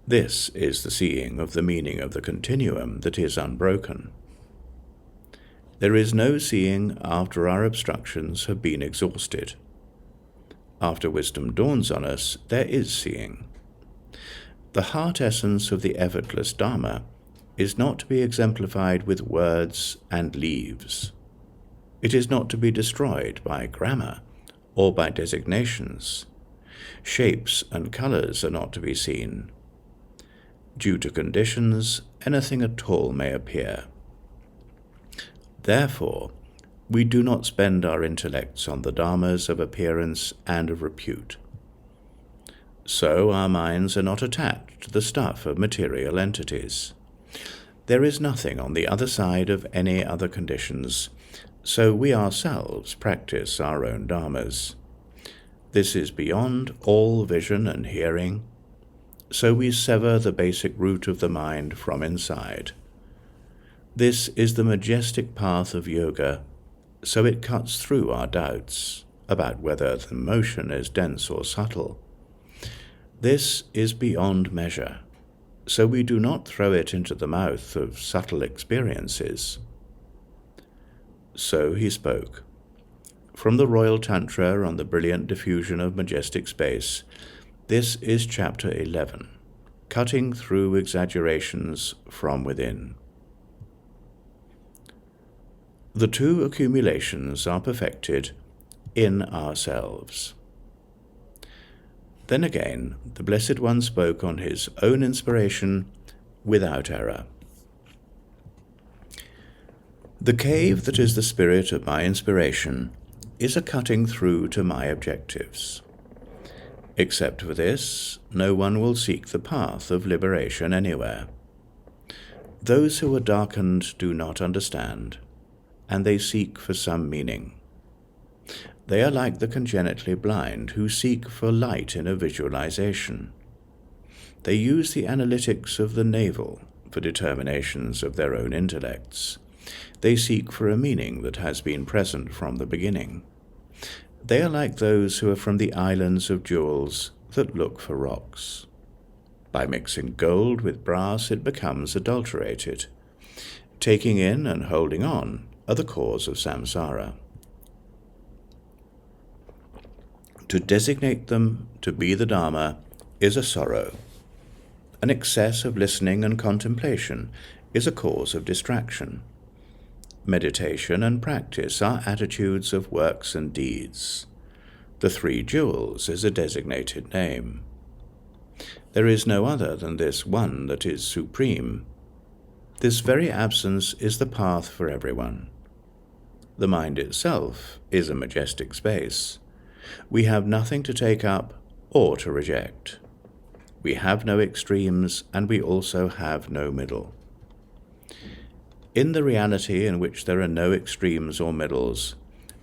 This is the seeing of the meaning of the continuum that is unbroken. There is no seeing after our obstructions have been exhausted. After wisdom dawns on us, there is seeing. The heart essence of the effortless Dharma is not to be exemplified with words and leaves. It is not to be destroyed by grammar or by designations. Shapes and colors are not to be seen. Due to conditions, anything at all may appear. Therefore, we do not spend our intellects on the dharmas of appearance and of repute. So our minds are not attached to the stuff of material entities. There is nothing on the other side of any other conditions, so we ourselves practice our own dharmas. This is beyond all vision and hearing, so we sever the basic root of the mind from inside. This is the majestic path of yoga, so it cuts through our doubts about whether the motion is dense or subtle. This is beyond measure, so we do not throw it into the mouth of subtle experiences. So he spoke. From the Royal Tantra on the brilliant diffusion of majestic space, this is Chapter 11, Cutting Through Exaggerations from Within. The two accumulations are perfected in ourselves. Then again, the Blessed One spoke on his own inspiration without error. The cave that is the spirit of my inspiration is a cutting through to my objectives. Except for this, no one will seek the path of liberation anywhere. Those who are darkened do not understand, and they seek for some meaning. They are like the congenitally blind who seek for light in a visualization. They use the analytics of the navel for determinations of their own intellects. They seek for a meaning that has been present from the beginning. They are like those who are from the islands of jewels that look for rocks. By mixing gold with brass it becomes adulterated. Taking in and holding on are the cause of samsara. To designate them to be the Dharma is a sorrow. An excess of listening and contemplation is a cause of distraction. Meditation and practice are attitudes of works and deeds. The three jewels is a designated name. There is no other than this one that is supreme. This very absence is the path for everyone. The mind itself is a majestic space. We have nothing to take up or to reject. We have no extremes, and we also have no middle. In the reality in which there are no extremes or middles,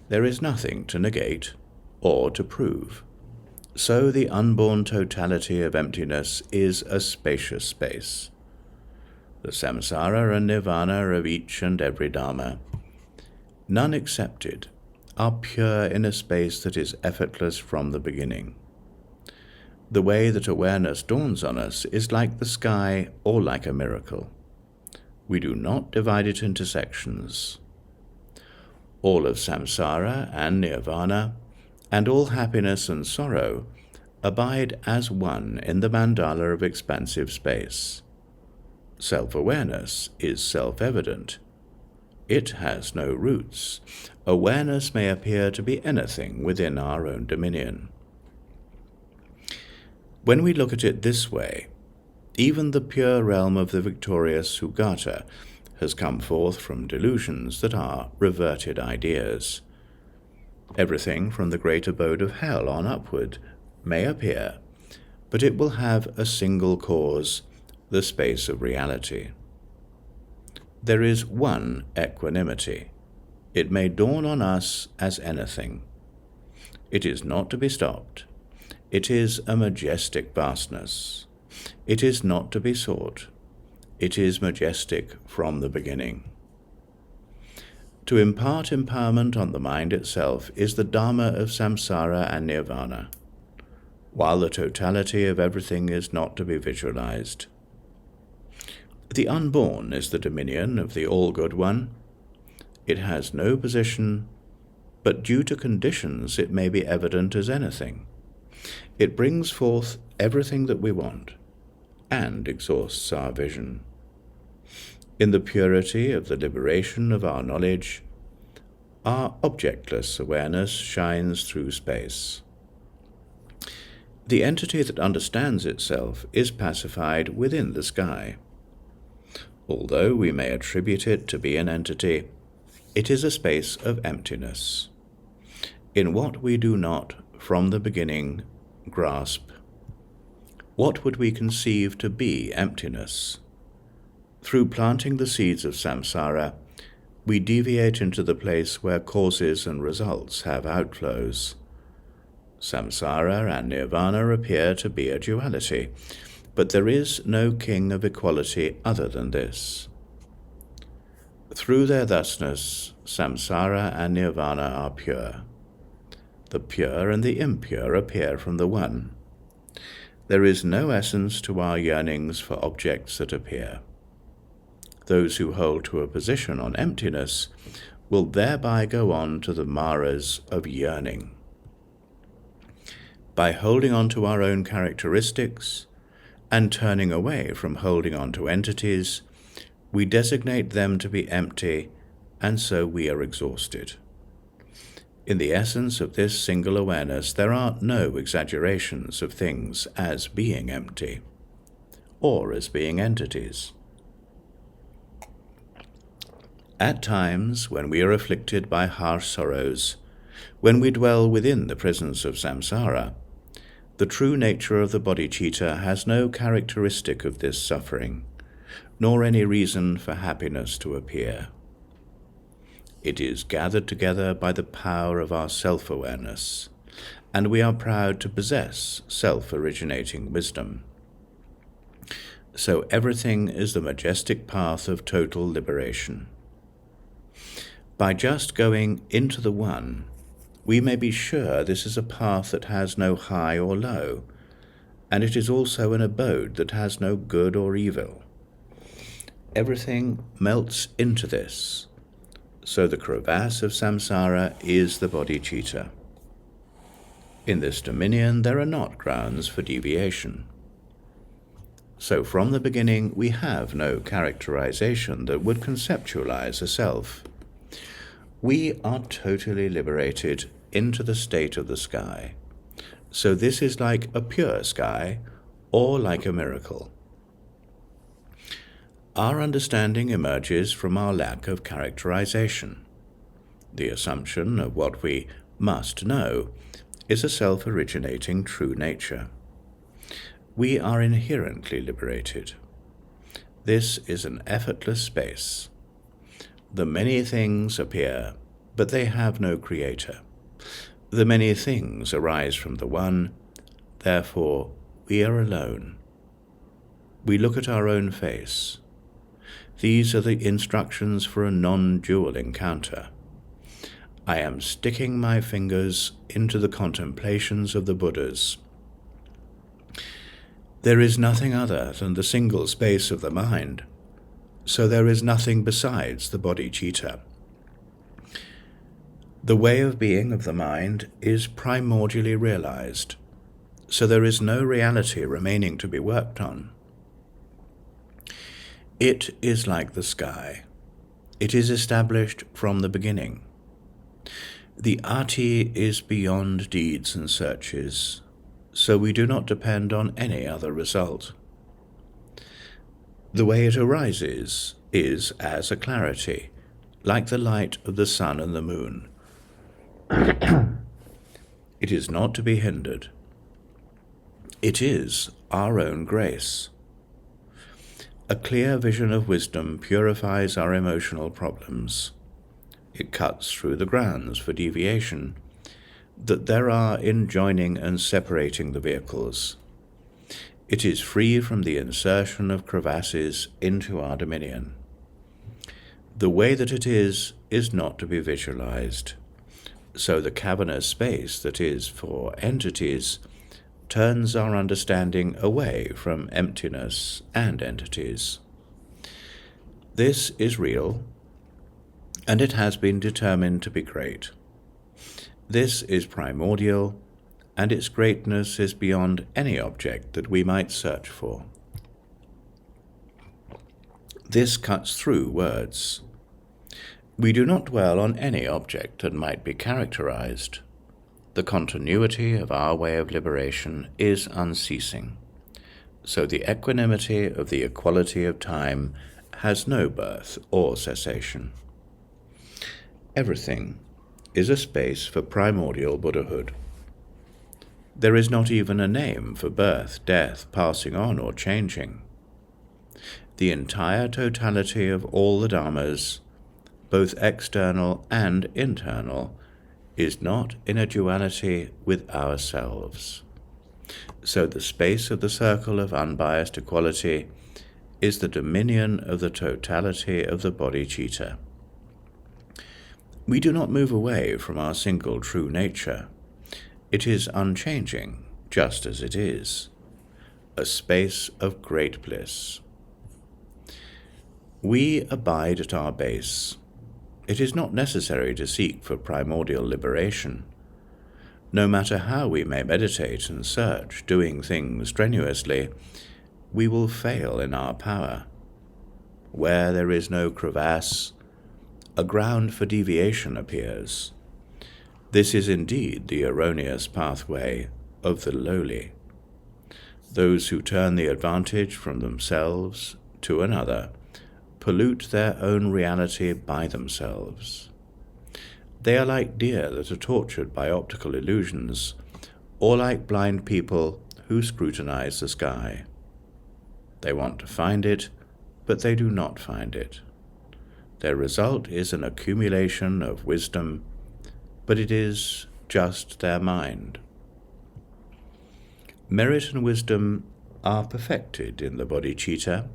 there is nothing to negate or to prove. So the unborn totality of emptiness is a spacious space. The samsara and nirvana of each and every dharma, none excepted, are pure in a space that is effortless from the beginning. The way that awareness dawns on us is like the sky or like a miracle. We do not divide it into sections. All of samsara and nirvana, and all happiness and sorrow, abide as one in the mandala of expansive space. Self-awareness is self-evident. It has no roots. Awareness may appear to be anything within our own dominion. When we look at it this way, even the pure realm of the victorious Sugata has come forth from delusions that are reverted ideas. Everything from the great abode of hell on upward may appear, but it will have a single cause, the space of reality. There is one equanimity. It may dawn on us as anything. It is not to be stopped. It is a majestic vastness. It is not to be sought. It is majestic from the beginning. To impart empowerment on the mind itself is the Dharma of samsara and nirvana, while the totality of everything is not to be visualized. The unborn is the dominion of the All-Good One. It has no position, but due to conditions it may be evident as anything. It brings forth everything that we want, and exhausts our vision. In the purity of the liberation of our knowledge, our objectless awareness shines through space. The entity that understands itself is pacified within the sky. Although we may attribute it to be an entity, it is a space of emptiness, in what we do not, from the beginning, grasp. What would we conceive to be emptiness? Through planting the seeds of samsara, we deviate into the place where causes and results have outflows. Samsara and nirvana appear to be a duality, but there is no king of equality other than this. Through their thusness, samsara and nirvana are pure. The pure and the impure appear from the One. There is no essence to our yearnings for objects that appear. Those who hold to a position on emptiness will thereby go on to the maras of yearning. By holding on to our own characteristics and turning away from holding on to entities, we designate them to be empty, and so we are exhausted. In the essence of this single awareness, there are no exaggerations of things as being empty, or as being entities. At times, when we are afflicted by harsh sorrows, when we dwell within the prisons of samsara, the true nature of the bodhicitta has no characteristic of this suffering, nor any reason for happiness to appear. It is gathered together by the power of our self-awareness, and we are proud to possess self-originating wisdom. So everything is the majestic path of total liberation. By just going into the One, we may be sure this is a path that has no high or low, and it is also an abode that has no good or evil. Everything melts into this, so the crevasse of samsara is the bodhicitta. In this dominion there are not grounds for deviation. So from the beginning we have no characterization that would conceptualize a self. We are totally liberated into the state of the sky. So this is like a pure sky, or like a miracle. Our understanding emerges from our lack of characterization. The assumption of what we must know is a self-originating true nature. We are inherently liberated. This is an effortless space. The many things appear, but they have no creator. The many things arise from the One, therefore we are alone. We look at our own face. These are the instructions for a non-dual encounter. I am sticking my fingers into the contemplations of the Buddhas. There is nothing other than the single space of the mind, so there is nothing besides the bodhicitta. The way of being of the mind is primordially realized, so there is no reality remaining to be worked on. It is like the sky. It is established from the beginning. The ati is beyond deeds and searches, so we do not depend on any other result. The way it arises is as a clarity, like the light of the sun and the moon. It is not to be hindered. It is our own grace. A clear vision of wisdom purifies our emotional problems. It cuts through the grounds for deviation that there are in joining and separating the vehicles. It is free from the insertion of crevasses into our dominion. The way that it is not to be visualized. So the cavernous space that is for entities turns our understanding away from emptiness and entities. This is real, and it has been determined to be great. This is primordial, and its greatness is beyond any object that we might search for. This cuts through words. We do not dwell on any object that might be characterized. The continuity of our way of liberation is unceasing, so the equanimity of the equality of time has no birth or cessation. Everything is a space for primordial Buddhahood. There is not even a name for birth, death, passing on, or changing. The entire totality of all the dharmas, both external and internal, is not in a duality with ourselves. So the space of the circle of unbiased equality is the dominion of the totality of the bodhicitta. We do not move away from our single true nature. It is unchanging, just as it is, a space of great bliss. We abide at our base. It is not necessary to seek for primordial liberation. No matter how we may meditate and search, doing things strenuously, we will fail in our power. Where there is no crevasse, a ground for deviation appears. This is indeed the erroneous pathway of the lowly. Those who turn the advantage from themselves to another pollute their own reality by themselves. They are like deer that are tortured by optical illusions, or like blind people who scrutinize the sky. They want to find it, but they do not find it. Their result is an accumulation of wisdom, but it is just their mind. Merit and wisdom are perfected in the bodhicitta.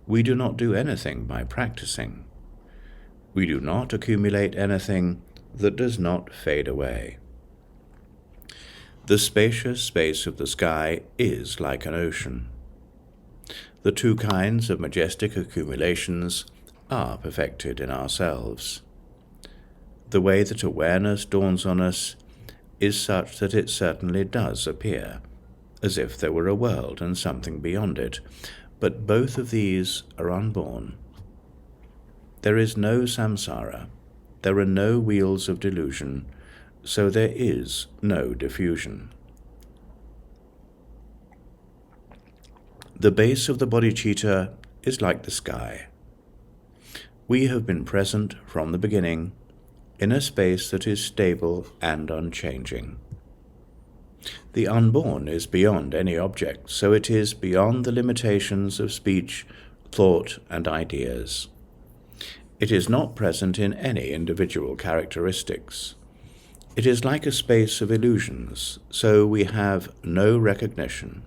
We do not do anything by practicing. We do not accumulate anything that does not fade away. The spacious space of the sky is like an ocean. The two kinds of majestic accumulations are perfected in ourselves. The way that awareness dawns on us is such that it certainly does appear, as if there were a world and something beyond it, but both of these are unborn. There is no samsara, there are no wheels of delusion, so there is no diffusion. The base of the bodhicitta is like the sky. We have been present from the beginning in a space that is stable and unchanging. The unborn is beyond any object, so it is beyond the limitations of speech, thought, and ideas. It is not present in any individual characteristics. It is like a space of illusions, so we have no recognition.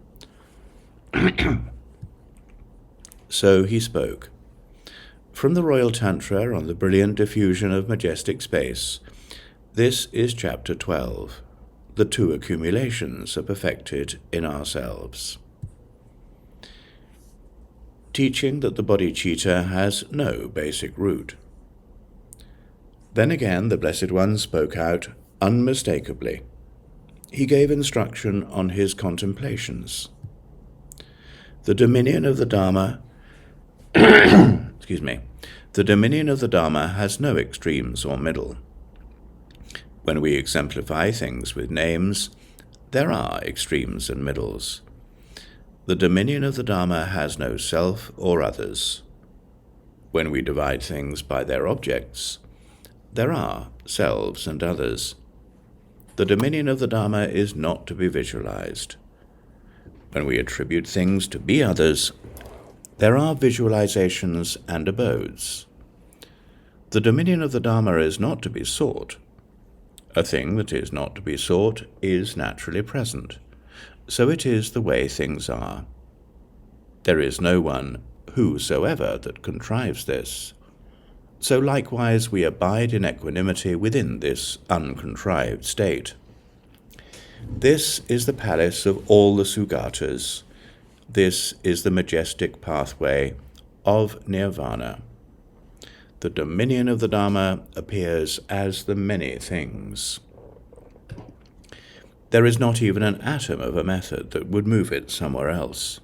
So he spoke. From the Royal Tantra on the brilliant diffusion of majestic space, this is Chapter 12. The two accumulations are perfected in ourselves. Teaching that the bodhicitta has no basic root. Then again the Blessed One spoke out unmistakably. He gave instruction on his contemplations. The dominion of the Dharma the dominion of the Dharma has no extremes or middle. When we exemplify things with names, there are extremes and middles. The dominion of the Dharma has no self or others. When we divide things by their objects, there are selves and others. The dominion of the Dharma is not to be visualized. When we attribute things to be others, there are visualizations and abodes. The dominion of the Dharma is not to be sought. A thing that is not to be sought is naturally present, so it is the way things are. There is no one, whosoever, that contrives this. So likewise we abide in equanimity within this uncontrived state. This is the palace of all the Sugatas. This is the majestic pathway of nirvana. The dominion of the Dharma appears as the many things. There is not even an atom of a method that would move it somewhere else.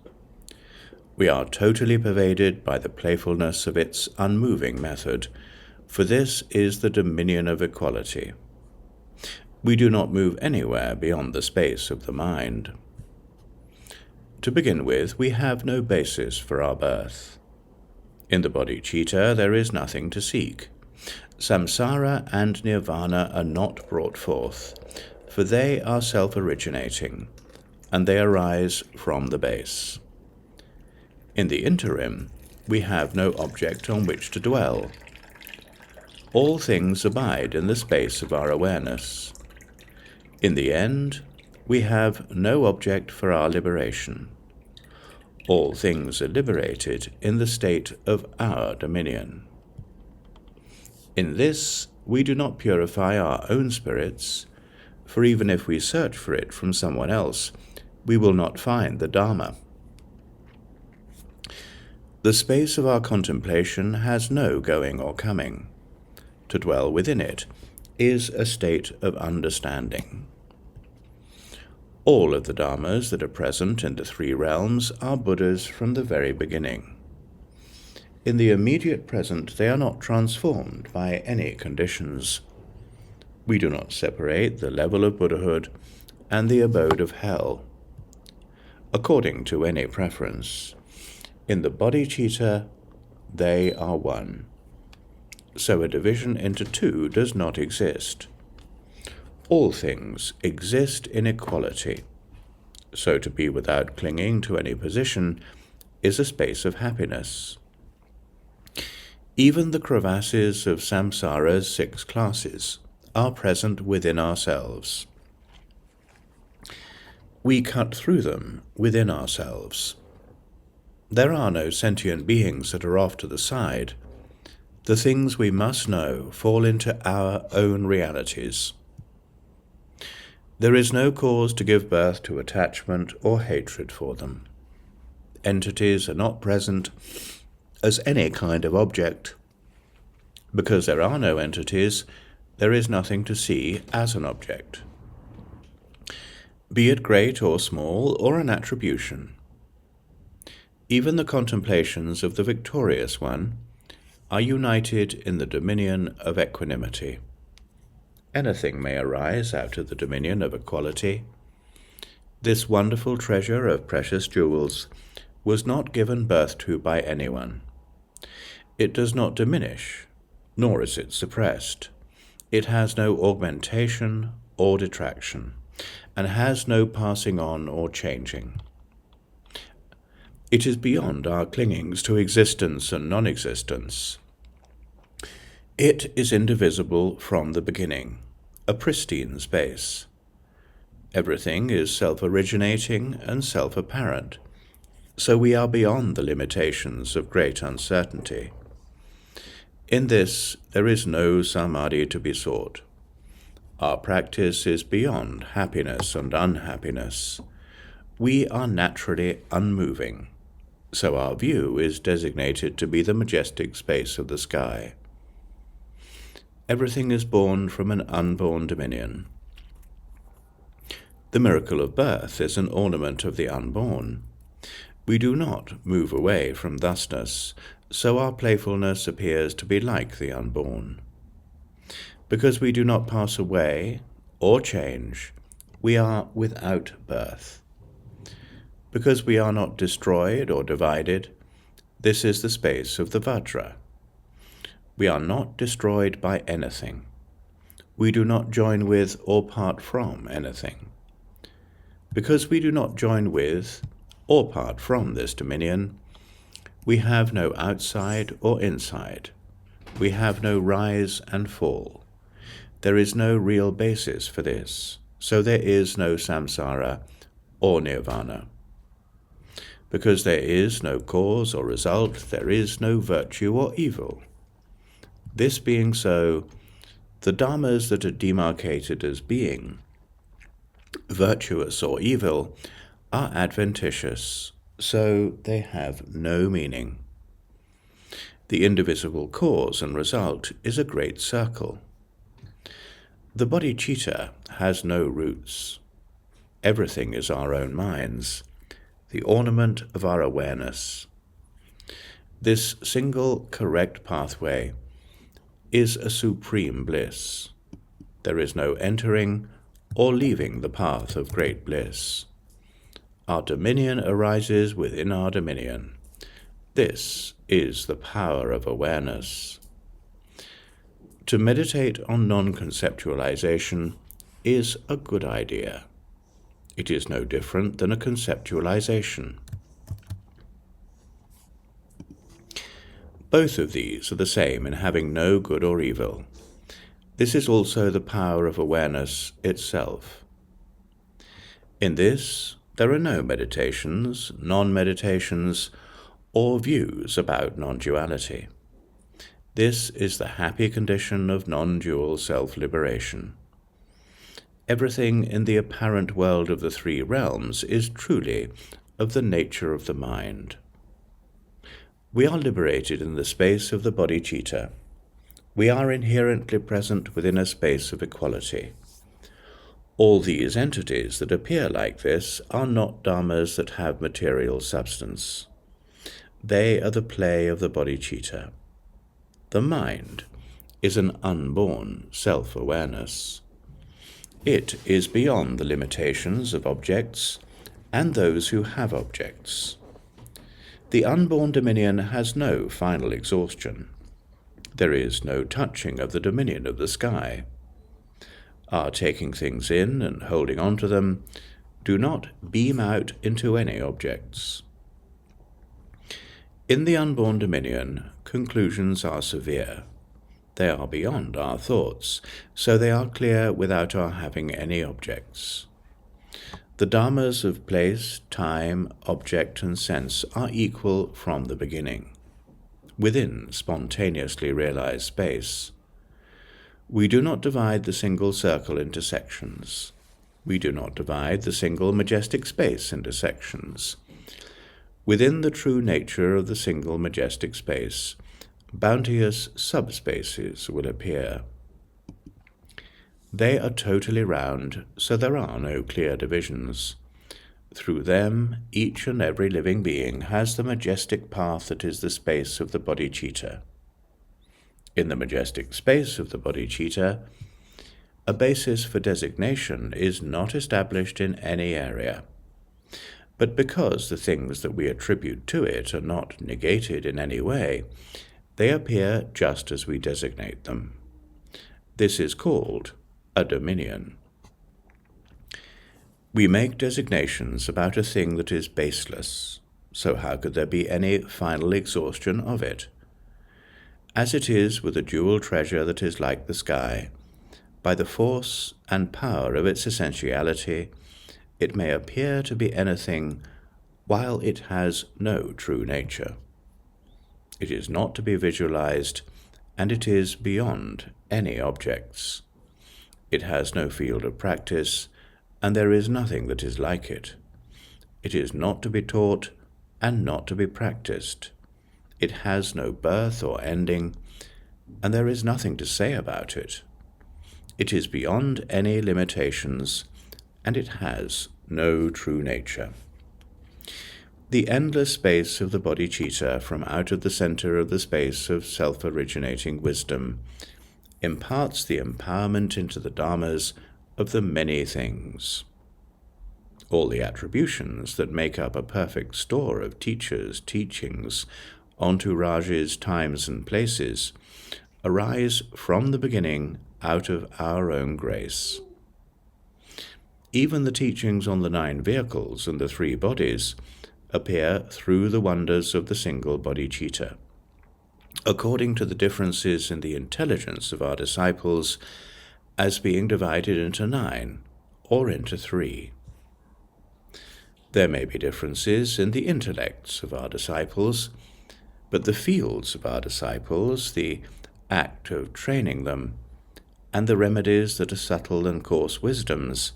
We are totally pervaded by the playfulness of its unmoving method, for this is the dominion of equality. We do not move anywhere beyond the space of the mind. To begin with, we have no basis for our birth. In the bodhicitta there is nothing to seek. Samsara and nirvana are not brought forth, for they are self-originating, and they arise from the base. In the interim, we have no object on which to dwell. All things abide in the space of our awareness. In the end, we have no object for our liberation. All things are liberated in the state of our dominion. In this, we do not purify our own spirits, for even if we search for it from someone else, we will not find the Dharma. The space of our contemplation has no going or coming. To dwell within it is a state of understanding. All of the Dharmas that are present in the three realms are Buddhas from the very beginning. In the immediate present, they are not transformed by any conditions. We do not separate the level of Buddhahood and the abode of hell, according to any preference. In the bodhicitta, they are one. So a division into two does not exist. All things exist in equality. So to be without clinging to any position is a space of happiness. Even the crevasses of samsara's 6 classes are present within ourselves. We cut through them within ourselves. There are no sentient beings that are off to the side. The things we must know fall into our own realities. There is no cause to give birth to attachment or hatred for them. Entities are not present as any kind of object. Because there are no entities, there is nothing to see as an object. Be it great or small, or an attribution. Even the contemplations of the victorious one are united in the dominion of equanimity. Anything may arise out of the dominion of equality. This wonderful treasure of precious jewels was not given birth to by anyone. It does not diminish, nor is it suppressed. It has no augmentation or detraction, and has no passing on or changing. It is beyond our clingings to existence and non-existence. It is indivisible from the beginning, a pristine space. Everything is self-originating and self-apparent, so we are beyond the limitations of great uncertainty. In this, there is no samadhi to be sought. Our practice is beyond happiness and unhappiness. We are naturally unmoving, so our view is designated to be the majestic space of the sky. Everything is born from an unborn dominion. The miracle of birth is an ornament of the unborn. We do not move away from thusness, so our playfulness appears to be like the unborn. Because we do not pass away or change, we are without birth. Because we are not destroyed or divided, this is the space of the Vajra. We are not destroyed by anything. We do not join with or part from anything. Because we do not join with or part from this dominion, we have no outside or inside. We have no rise and fall. There is no real basis for this, so there is no samsara or nirvana. Because there is no cause or result, there is no virtue or evil. This being so, the dharmas that are demarcated as being virtuous or evil are adventitious, so they have no meaning. The indivisible cause and result is a great circle. The bodhicitta has no roots. Everything is our own minds, the ornament of our awareness. This single correct pathway is a supreme bliss. There is no entering or leaving the path of great bliss. Our dominion arises within our dominion. This is the power of awareness. To meditate on non-conceptualization is a good idea. It is no different than a conceptualization. Both of these are the same in having no good or evil. This is also the power of awareness itself. In this, there are no meditations, non-meditations, or views about non-duality. This is the happy condition of non-dual self-liberation. Everything in the apparent world of the three realms is truly of the nature of the mind. We are liberated in the space of the bodhicitta. We are inherently present within a space of equality. All these entities that appear like this are not dharmas that have material substance. They are the play of the bodhicitta. The mind is an unborn self-awareness. It is beyond the limitations of objects and those who have objects. The unborn dominion has no final exhaustion. There is no touching of the dominion of the sky. Our taking things in and holding on to them do not beam out into any objects. In the unborn dominion, conclusions are severe. They are beyond our thoughts, so they are clear without our having any objects. The dharmas of place, time, object, and sense are equal from the beginning, within spontaneously realized space. We do not divide the single circle into sections. We do not divide the single majestic space into sections. Within the true nature of the single majestic space, bounteous subspaces will appear. They are totally round, so there are no clear divisions. Through them, each and every living being has the majestic path that is the space of the bodhicitta. In the majestic space of the bodhicitta, a basis for designation is not established in any area. But because the things that we attribute to it are not negated in any way, they appear just as we designate them. This is called a dominion. We make designations about a thing that is baseless, so how could there be any final exhaustion of it? As it is with a jewel treasure that is like the sky, by the force and power of its essentiality, it may appear to be anything while it has no true nature. It is not to be visualized, and it is beyond any objects. It has no field of practice, and there is nothing that is like it. It is not to be taught and not to be practiced. It has no birth or ending, and there is nothing to say about it. It is beyond any limitations, and it has no true nature. The endless space of the bodhicitta from out of the center of the space of self-originating wisdom imparts the empowerment into the dharmas of the many things. All the attributions that make up a perfect store of teachers, teachings, entourages, times, and places arise from the beginning out of our own grace. Even the teachings on the 9 vehicles and the 3 bodies appear through the wonders of the single bodhicitta. According to the differences in the intelligence of our disciples, as being divided into 9 or into 3. There may be differences in the intellects of our disciples, but the fields of our disciples, the act of training them, and the remedies that are subtle and coarse wisdoms,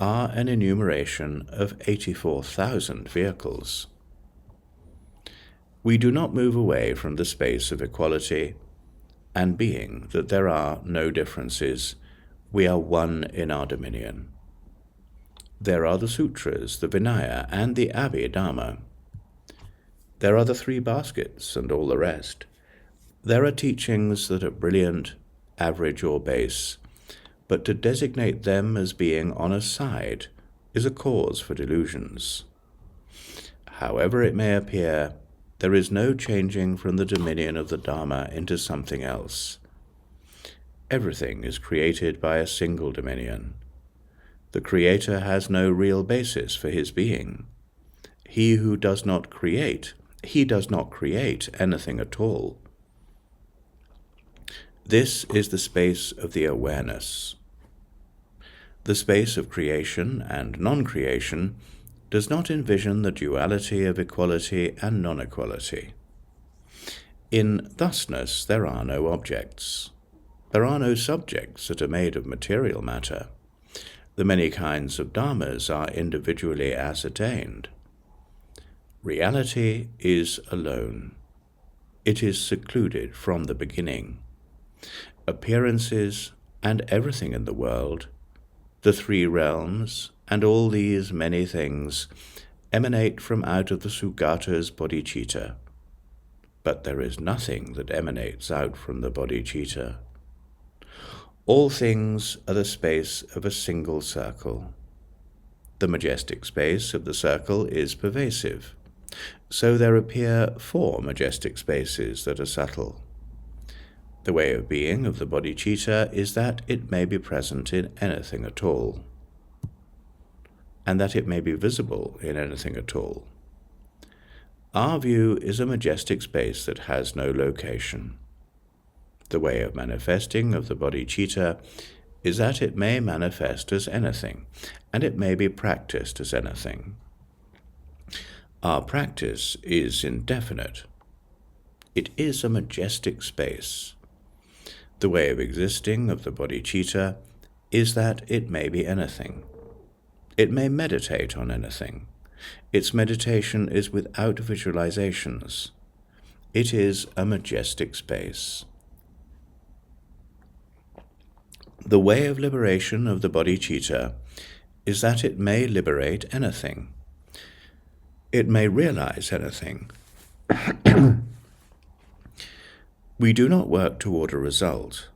are an enumeration of 84,000 vehicles. We do not move away from the space of equality, and being that there are no differences, we are one in our dominion. There are the sutras, the Vinaya, and the Abhidhamma. There are the 3 baskets and all the rest. There are teachings that are brilliant, average, or base, but to designate them as being on a side is a cause for delusions. However it may appear, there is no changing from the dominion of the Dharma into something else. Everything is created by a single dominion. The Creator has no real basis for his being. He does not create anything at all. This is the space of the awareness. The space of creation and non-creation does not envision the duality of equality and non-equality. In thusness there are no objects. There are no subjects that are made of material matter. The many kinds of dharmas are individually ascertained. Reality is alone. It is secluded from the beginning. Appearances and everything in the world, the three realms, and all these many things emanate from out of the Sugata's bodhicitta. But there is nothing that emanates out from the bodhicitta. All things are the space of a single circle. The majestic space of the circle is pervasive, so there appear 4 majestic spaces that are subtle. The way of being of the bodhicitta is that it may be present in anything at all, and that it may be visible in anything at all. Our view is a majestic space that has no location. The way of manifesting of the bodhicitta is that it may manifest as anything, and it may be practiced as anything. Our practice is indefinite. It is a majestic space. The way of existing of the bodhicitta is that it may be anything. It may meditate on anything. Its meditation is without visualizations. It is a majestic space. The way of liberation of the bodhicitta is that it may liberate anything. It may realize anything. We do not work toward a result.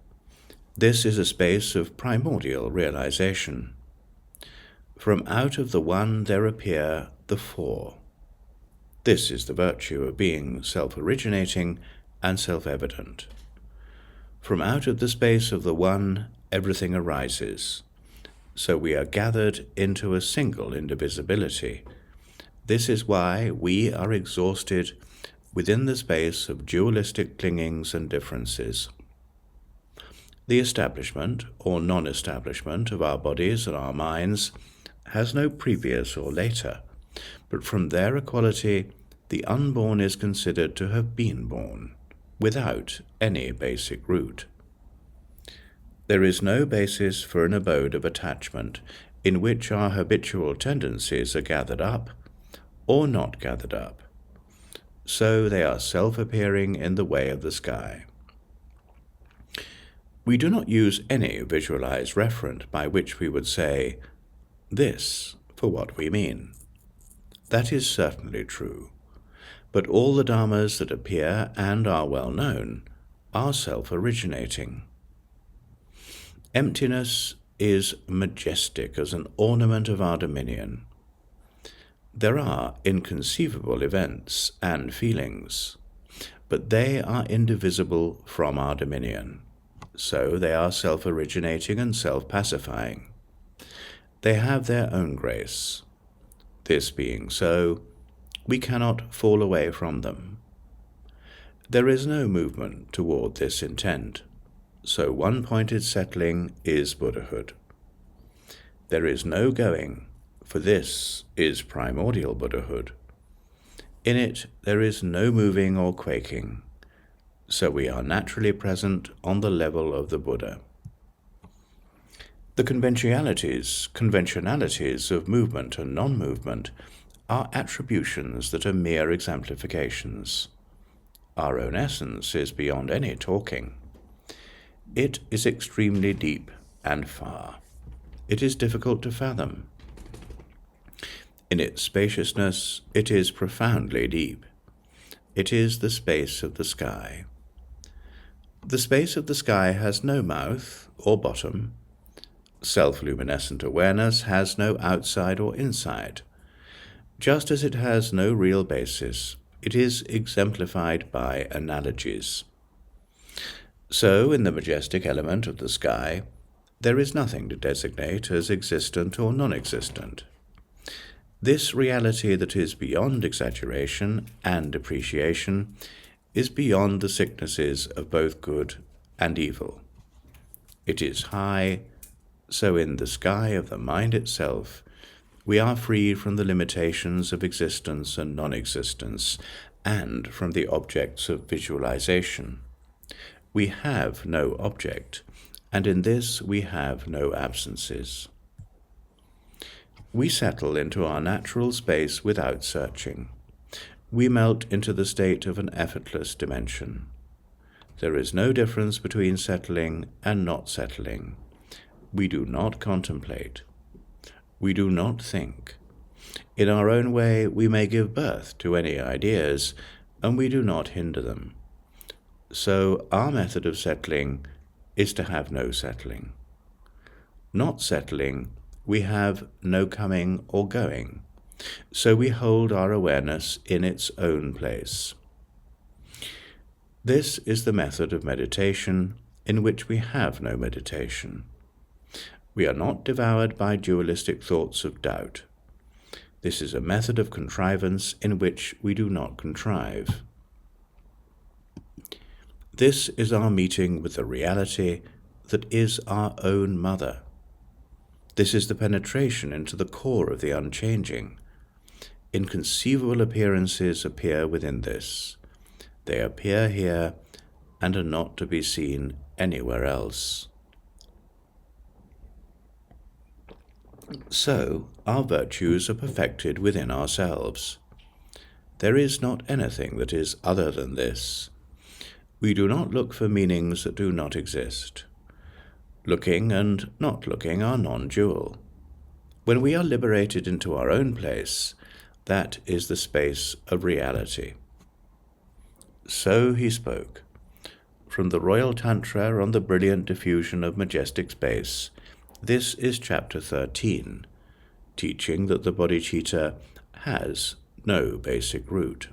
This is a space of primordial realization. From out of the one there appear the 4. This is the virtue of being self-originating and self-evident. From out of the space of the one everything arises, so we are gathered into a single indivisibility. This is why we are exhausted within the space of dualistic clingings and differences. The establishment or non-establishment of our bodies and our minds has no previous or later, but from their equality the unborn is considered to have been born, without any basic root. There is no basis for an abode of attachment in which our habitual tendencies are gathered up or not gathered up. So they are self-appearing in the way of the sky. We do not use any visualized referent by which we would say this for what we mean. That is certainly true, but all the dharmas that appear and are well known are self-originating. Emptiness is majestic as an ornament of our dominion. There are inconceivable events and feelings, but they are indivisible from our dominion, so they are self-originating and self-pacifying. They have their own grace. This being so, we cannot fall away from them. There is no movement toward this intent, so one-pointed settling is Buddhahood. There is no going, for this is primordial Buddhahood. In it there is no moving or quaking, so we are naturally present on the level of the Buddha. The conventionalities of movement and non-movement are attributions that are mere exemplifications. Our own essence is beyond any talking. It is extremely deep and far. It is difficult to fathom. In its spaciousness, it is profoundly deep. It is the space of the sky. The space of the sky has no mouth or bottom. Self-luminescent awareness has no outside or inside. Just as it has no real basis, it is exemplified by analogies. So, in the majestic element of the sky, there is nothing to designate as existent or non-existent. This reality that is beyond exaggeration and appreciation is beyond the sicknesses of both good and evil. It is high, so in the sky of the mind itself, we are free from the limitations of existence and non-existence, and from the objects of visualization. We have no object, and in this we have no absences. We settle into our natural space without searching. We melt into the state of an effortless dimension. There is no difference between settling and not settling. We do not contemplate. We do not think. In our own way, we may give birth to any ideas, and we do not hinder them. So our method of settling is to have no settling. Not settling, we have no coming or going. So we hold our awareness in its own place. This is the method of meditation in which we have no meditation. We are not devoured by dualistic thoughts of doubt. This is a method of contrivance in which we do not contrive. This is our meeting with the reality that is our own mother. This is the penetration into the core of the unchanging. Inconceivable appearances appear within this. They appear here and are not to be seen anywhere else. So, our virtues are perfected within ourselves. There is not anything that is other than this. We do not look for meanings that do not exist. Looking and not looking are non-dual. When we are liberated into our own place, that is the space of reality. So he spoke. From the Royal Tantra on the brilliant diffusion of majestic space, this is chapter 13, teaching that the bodhicitta has no basic root.